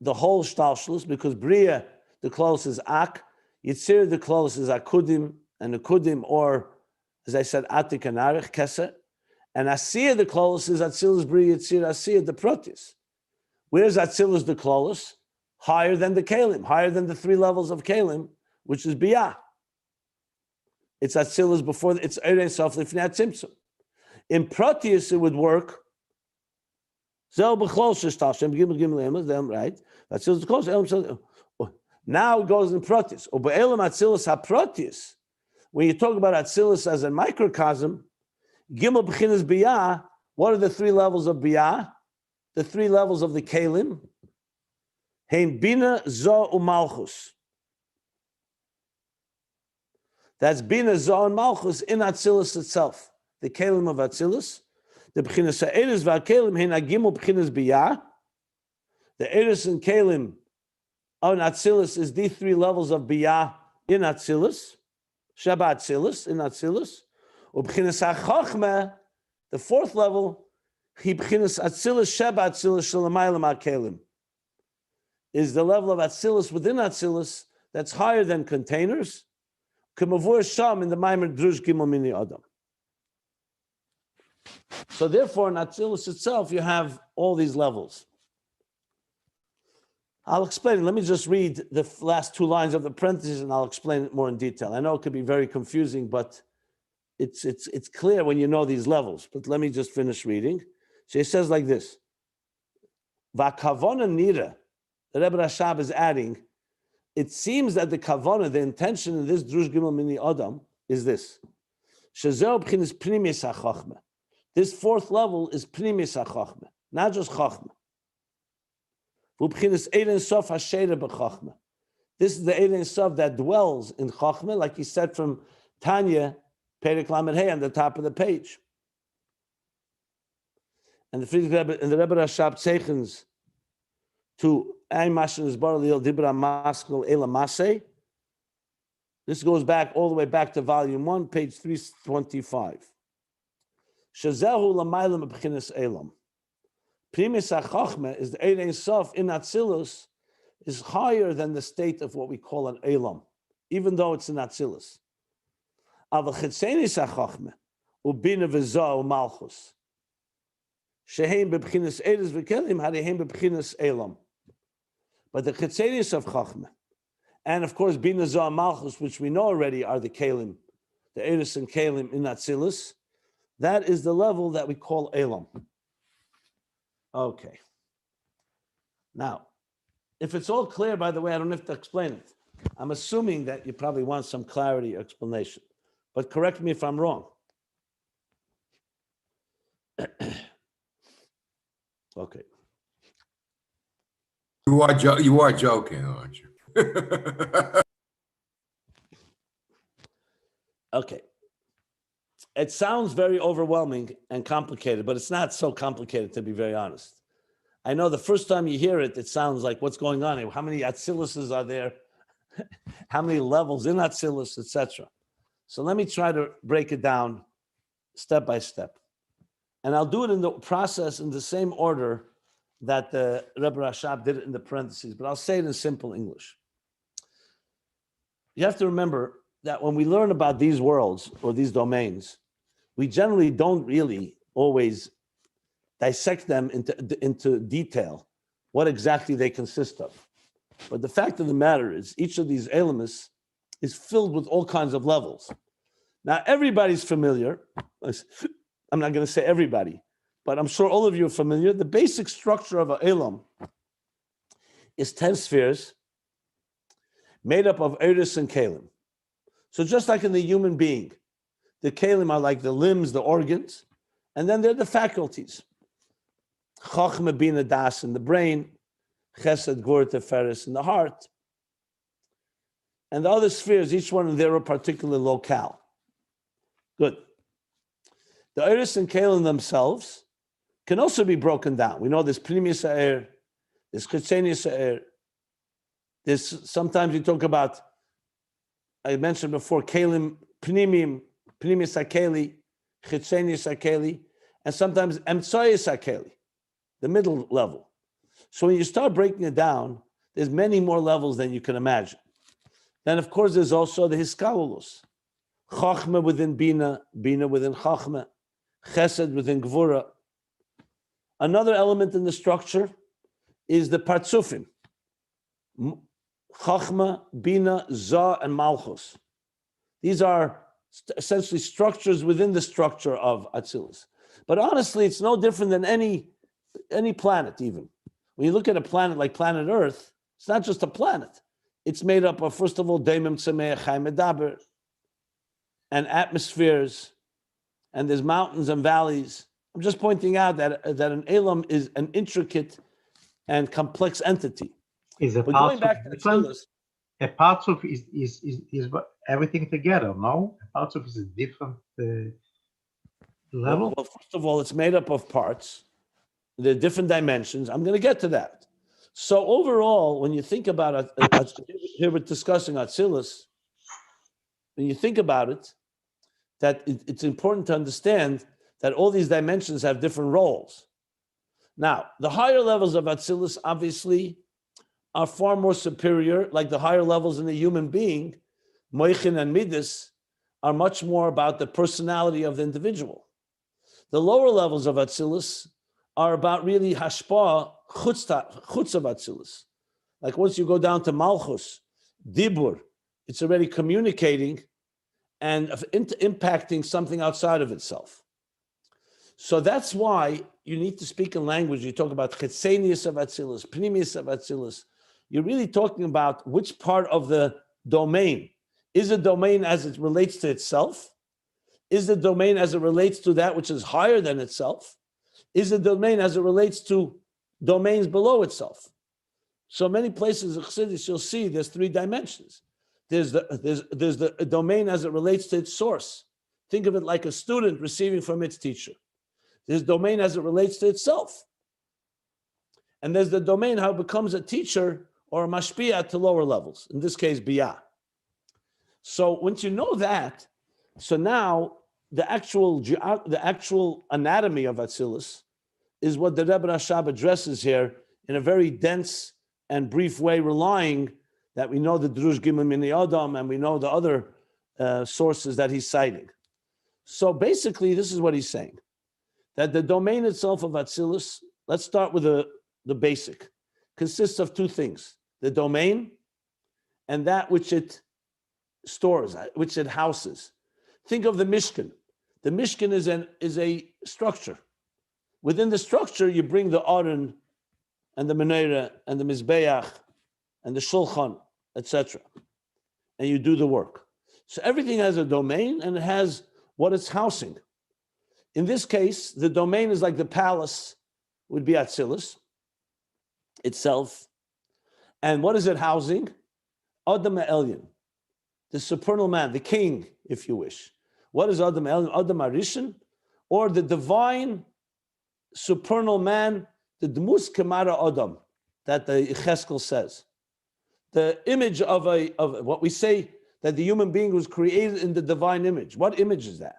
the whole Shtalshlus, because Biya, the klolos is Ak, Yitzir, the klolos is Akudim, and the Kudim, or, as I said, Atik and Arich, Keser. And Asiya, the klolos, is Atzilus, Biya, Yitzir, Asiya, the Protis. Where's Atzilus, the klolos? Higher than the Kalim, higher than the three levels of Kalim, which is Biya. It's Atzilus before, it's Eid Ein Sof Lifnei Tzimtzum. In Proteus, it would work. Zel b'chlos sh'shtashem, gimel gimel them right. Atzilus b'chlos. Now it goes in Proteus. Or be'elam Atzilus ha-Proteus. When you talk about Atzilus as a microcosm, gimel b'chinas Biya. What are the three levels of Biya? The three levels of the Kalim. Hein bina, zo, u'malchus. That's Bina, Zoh, and Malchus in Atzilus itself. The Kalim of Atzilus. The B'chinas Ha'eris v'Kalim hein Agimel B'chinas Biya. The Eris and Kalim of Atzilus is the three levels of Biya in Atzilus. Sheba Atzilus, in Atzilus. U'B'chinas HaChochmeh, the fourth level, Hi B'chinas Atzilus, Sheba Atzilus, Shalamaylam HaKalim, is the level of Atzilus within Atzilus that's higher than containers. K'mavur Sham in the Maimer Drush Gimel Mini Adam. So therefore, in Atzilus itself, you have all these levels. I'll explain. Let me just read the last two lines of the parentheses, and I'll explain it more in detail. I know it could be very confusing, but it's clear when you know these levels. But let me just finish reading. So it says like this: V'kavona nira. The Rebbe Rashab is adding. It seems that the kavana, the intention in this Drush Gimel Mini Adam, is this. Shezeh b'chinas primis ha'chachma. This fourth level is primis ha'chachma, not just chachma. V'b'chinas Eid Ein Sof ha'sheira b'chachma. This is the Eid Ein Sof that dwells in chachma, like he said from Tanya, Perek Lamed Hey, on the top of the page. And the Rebbe Rashab zeichens to Ayin Mashin is Barliel Dibra Maskal Ela Maseh. This goes back all the way back to volume 1, page 325. Shazehu Lamaylam B'chinas Elam. Primis HaChachma is the Eid Ein Sof in Atzilus is higher than the state of what we call an Elam, even though it's in Atzilus. Aval Chetzenis HaChachma Ubina V'Zoh Malchus. Sheheim B'chinas Eidos V'Kelim Hareheim B'chinas Elam. But the Chetzenis of Chachma And of course, Bina Zoh Malchus, which we know already are the Kalim, the Eris and Kalim in Atzilus. That is the level that we call Elam. Okay. Now, if it's all clear, by the way, I don't have to explain it. I'm assuming that you probably want some clarity or explanation, but correct me if I'm wrong. Okay. You are joking, aren't you? Okay. It sounds very overwhelming and complicated, but it's not so complicated, to be very honest. I know the first time you hear it, it sounds like, what's going on here? How many Atziluses are there? How many levels in Atzilus, etc. So let me try to break it down step by step. And I'll do it in the process in the same order that the Rebbe Rashab did it in the parentheses, but I'll say it in simple English. You have to remember that when we learn about these worlds or these domains, we generally don't really always dissect them into detail, what exactly they consist of. But the fact of the matter is, each of these elements is filled with all kinds of levels. Now, everybody's familiar. I'm not going to say everybody, but I'm sure all of you are familiar. The basic structure of an elam is 10 spheres made up of eris and kalim. So just like in the human being, the kalim are like the limbs, the organs, and then they're the faculties. Chachma, Bina, Daas in the brain, Chesed, Gur, Teferes in the heart, and the other spheres, each one in their particular locale. Good. The eris and kalim themselves can also be broken down. We know there's Pnimius Ha'er, there's Chitzenius Ha'er. There's sometimes we talk about, I mentioned before, kalim, Pnimius HaKeli, Chitzenius HaKeli, and sometimes Emtsoyus HaKeli, the middle level. So when you start breaking it down, there's many more levels than you can imagine. Then, of course, there's also the Hiskalulus. Chachma within Bina, Bina within Chachma, Chesed within Gvura. Another element in the structure is the Partsufim. Chachma, Bina, Zah, and Malchus. These are essentially structures within the structure of Atzilus. But honestly, it's no different than any planet even. When you look at a planet like planet Earth, it's not just a planet. It's made up of, first of all, Daimim Tzemeach Chaim Medaber, and atmospheres, and there's mountains and valleys. I'm just pointing out that an Elam is an intricate and complex entity. Is a But part going back to different? Atzilus, A part of is everything together, no? A part of is a different level. well, first of all, it's made up of parts. There are different dimensions. I'm going to get to that. So overall, when you think about it, here we're discussing Atzilus, when you think about it, that it's important to understand that all these dimensions have different roles. Now, the higher levels of Atzilus obviously are far more superior, like the higher levels in the human being, Moichin and Midas, are much more about the personality of the individual. The lower levels of Atzilus are about really hashpah, chutz of Atzilus. Like once you go down to Malchus, Dibur, it's already communicating and impacting something outside of itself. So that's why you need to speak in language. You talk about Chitzenius of Atzilus, Pnimius of Atzilus. You're really talking about which part of the domain. Is the domain as it relates to itself? Is the domain as it relates to that which is higher than itself? Is the domain as it relates to domains below itself? So many places in Chassidus you'll see there's three dimensions. There's the domain as it relates to its source. Think of it like a student receiving from its teacher. There's domain as it relates to itself. And there's the domain how it becomes a teacher or a mashpia to lower levels, in this case, Biya. So once you know that, so now the actual anatomy of Atzilus is what the Rebbe Rashab addresses here in a very dense and brief way, relying that we know the Drush Gimel Mini Adam and we know the other sources that he's citing. So basically, this is what he's saying, that the domain itself of Atzilus, let's start with the basic, consists of two things, the domain and that which it stores, which it houses. Think of the Mishkan. The Mishkan is a structure. Within the structure, you bring the Aron and the Menorah and the Mizbeach and the Shulchan, etc. And you do the work. So everything has a domain and it has what it's housing. In this case, the domain is like the palace would be Atzilus itself. And what is it housing? Adam Elyon, the supernal man, the king, if you wish. What is Adam Elyon? Adam Arishan, or the divine supernal man, the Dmus Kamara Adam, that the Cheskel says. The image of what we say, that the human being was created in the divine image. What image is that?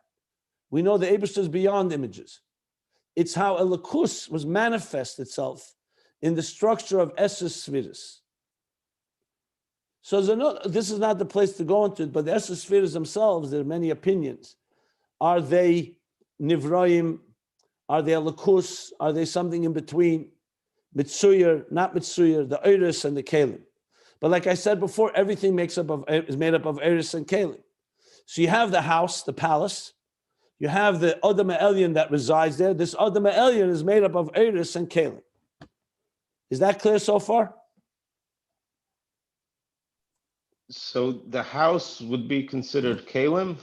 We know the Eibishter is beyond images. It's how Elikus was manifest itself in the structure of Esses Sfiris. So this is not the place to go into it, but the Esses Sfiris themselves, there are many opinions. Are they Nivraim? Are they Elikus? Are they something in between? Mitsuyer, not Mitsuyer, the Eiris and the Kalim. But like I said before, everything is made up of Eiris and Kalim. So you have the house, the palace. You have the Adam Elyon that resides there. This Adam Elyon is made up of Eiris and Kalim. Is that clear so far? So the house would be considered Kalim?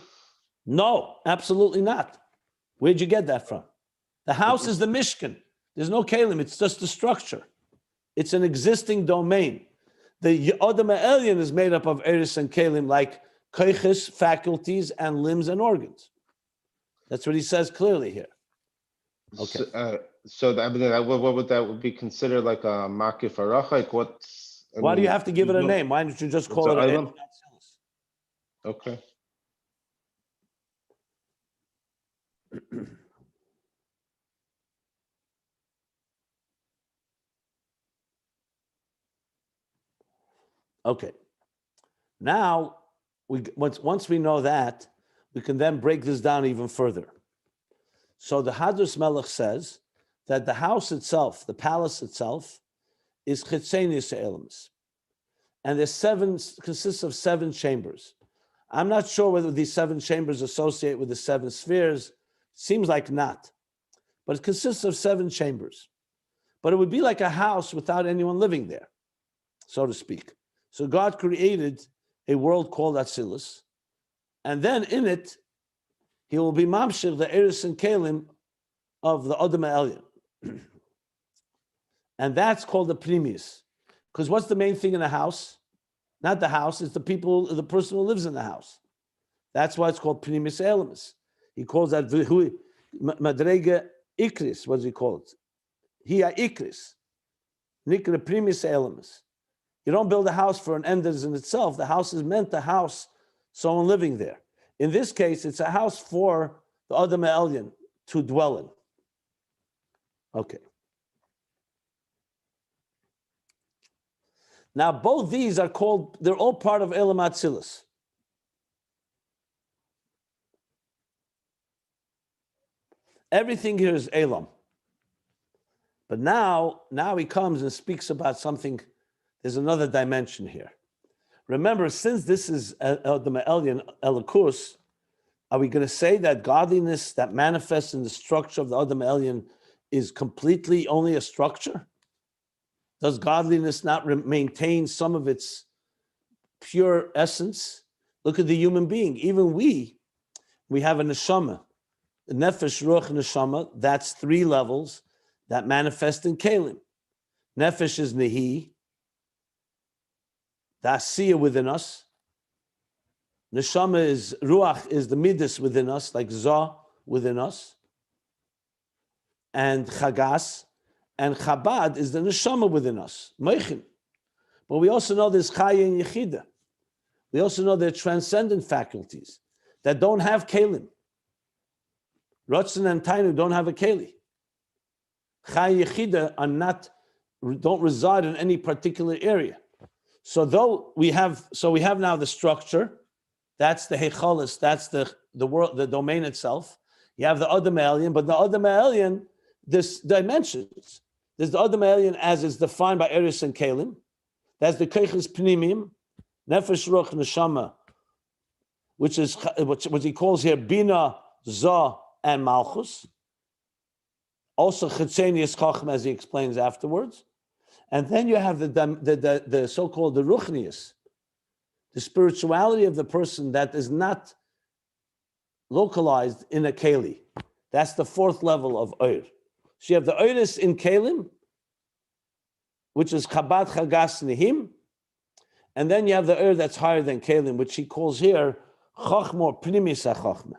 No, absolutely not. Where'd you get that from? The house is the Mishkan. There's no Kalim. It's just the structure. It's an existing domain. The Adam Elyon is made up of Eiris and Kalim, like koiches, faculties, and limbs and organs. That's what he says clearly here. Okay. What would that be considered, like a makif arach? Like why do you have to give it a name? Why don't you just call it an Atzilus? Okay. Okay. Now, once we know that, we can then break this down even further. So the Hadrus Melech says that the house itself, the palace itself, is chitzenius elements. And consists of 7 chambers. I'm not sure whether these 7 chambers associate with the 7 spheres. Seems like not. But it consists of 7 chambers. But it would be like a house without anyone living there, so to speak. So God created a world called Atzilus, and then in it, he will be mamshir, the Eiris and Kalim of the Adam Elyon. And that's called the Pnimius. Because what's the main thing in a house? Not the house, it's the person who lives in the house. That's why it's called Pnimius Elemis. He calls that Madrega Ikris, what does he call it? Hiya Ikris. Nikra Pnimius Elemis. You don't build a house for an end that is in itself. The house is meant to house someone living there. In this case, it's a house for the Adam Elyon to dwell in. Okay. Now, both these are called, they're all part of Elam Atzilus. Everything here is Elam. But now he comes and speaks about something. There's another dimension here. Remember, since this is Adam Elyon, Elikus, are we going to say that godliness that manifests in the structure of the Adam Elyon is completely only a structure? Does godliness not maintain some of its pure essence? Look at the human being. Even we have a neshama, a nefesh, ruach, neshama. That's 3 levels that manifest in Kalim. Nefesh is nehi, the asiya within us. Neshama is ruach, is the midas within us, like zah within us, and chagas. And Chabad is the neshama within us, meichin. But we also know there's chaya and yechida. We also know there are transcendent faculties that don't have kelim. Rotzen and Tainu don't have a keli. Chaya and yechida don't reside in any particular area. So we have now the structure. That's the hechalis. That's the world, the domain itself. You have the Adam Elyon, but the Adam Elyon, there's dimensions. There's the Adam Elyon as is defined by Eiris and Kalim. That's the Keiches Pnimim, Nefesh, Ruach, Neshama, which is what he calls here Bina, Zah, and Malchus. Also Chetzenius Chachma, as he explains afterwards. And then you have the so-called the Ruchnius, the spirituality of the person that is not localized in a keli. That's the fourth level of Oir. So you have the Oiris in Kelim, which is Chabad Chagas Nihim, and then you have the Oir that's higher than Kelim, which he calls here Chachma or Primis HaChachma.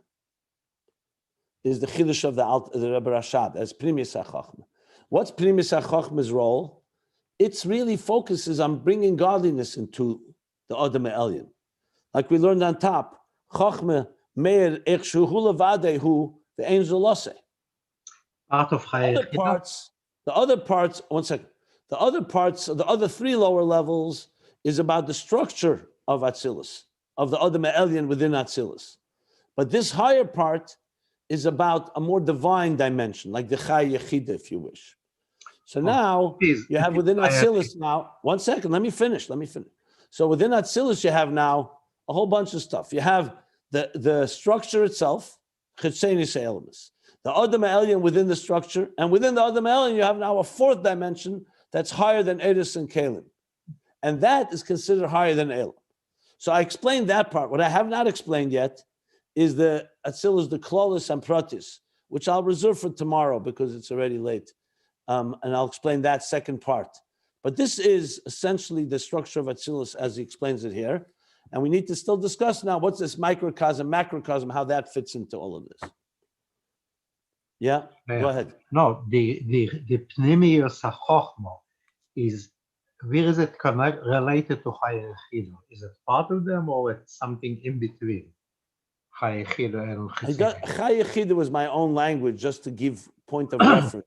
Is the Chiddush of the Rebbe Rashad as Primis HaChachma. What's Primis HaChachma's role? It really focuses on bringing godliness into the Adam Elyon. Like we learned on top, Chachma Meir Echshu Hulavadehu, the angel Lose. Part of the other parts, one second. The other three lower levels is about the structure of Atzilus, of the Adam Elyon within Atzilus. But this higher part is about a more divine dimension, like the Chai Yechida, if you wish. So now you have within Atzilus now, one second, let me finish. So within Atzilus, you have now a whole bunch of stuff. You have the structure itself, Chetzenis Elemis, the Adam Elyon within the structure, and within the Adam Elyon, you have now a fourth dimension that's higher than Eris and Kalim. And that is considered higher than Elam. So I explained that part. What I have not explained yet is the Atzilus, the Klolis and Pratis, which I'll reserve for tomorrow because it's already late. And I'll explain that second part. But this is essentially the structure of Atzilus as he explains it here. And we need to still discuss now what's this microcosm, macrocosm, how that fits into all of this. Yeah, go ahead. No, the Pnimius HaChochma is, where is it related to Chai Yechidah? Is it part of them or it's something in between Chai Yechidah and Chetzenius? Chai Yechidah was my own language just to give point of reference.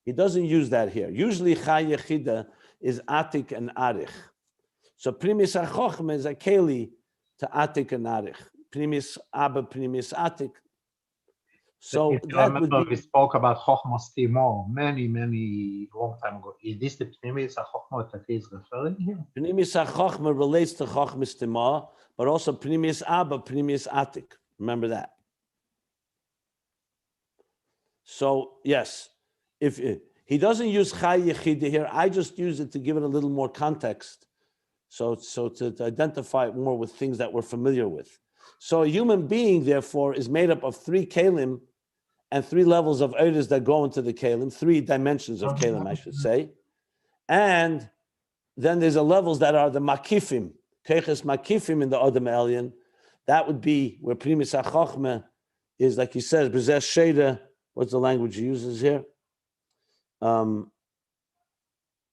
He doesn't use that here. Usually Chai Yechidah is Atik and Arich. So Primis HaChochma is a keli to Atik and Arich. Primis Abba, Primis Atik. So that would be, we spoke about Chochmos Timo many long time ago. Is this the Pnimis HaChochma that he's referring here? Primis HaChochma relates to Chochmos Timo, but also Primis Abba, Primis Atik. Remember that. So yes, if he doesn't use Chai Yechidah here, I just use it to give it a little more context. So to identify it more with things that we're familiar with. So a human being, therefore, is made up of three kalim and three levels of eres that go into the kalim, three dimensions of kalim, I should say. And then there's the levels that are the makifim, keches makifim in the Adam Elyon. That would be where Primis HaChochma is, like he says, B'zeh Sheda, what's the language he uses here? Primis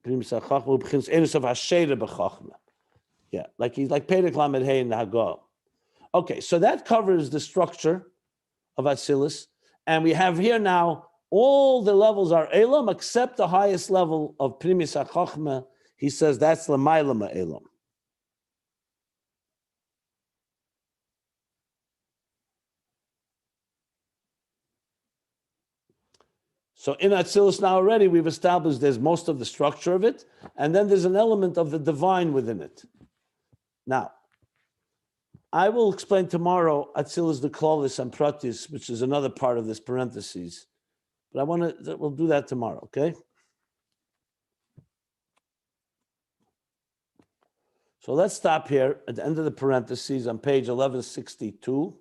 HaChochma, B'chins Eres of HaSheda B'Chochma. Yeah, like he's like Perek Lamed Hey in the Hagah. Okay, so that covers the structure of Atzilus. And we have here now, all the levels are Elam except the highest level of Primis HaChochma. He says that's L'maylama Elam. So in Atzilus now already, we've established there's most of the structure of it, and then there's an element of the divine within it. Now, I will explain tomorrow Atzilus the Klolis and Pratis, which is another part of this parentheses. But we'll do that tomorrow, okay? So let's stop here at the end of the parentheses on page 1162.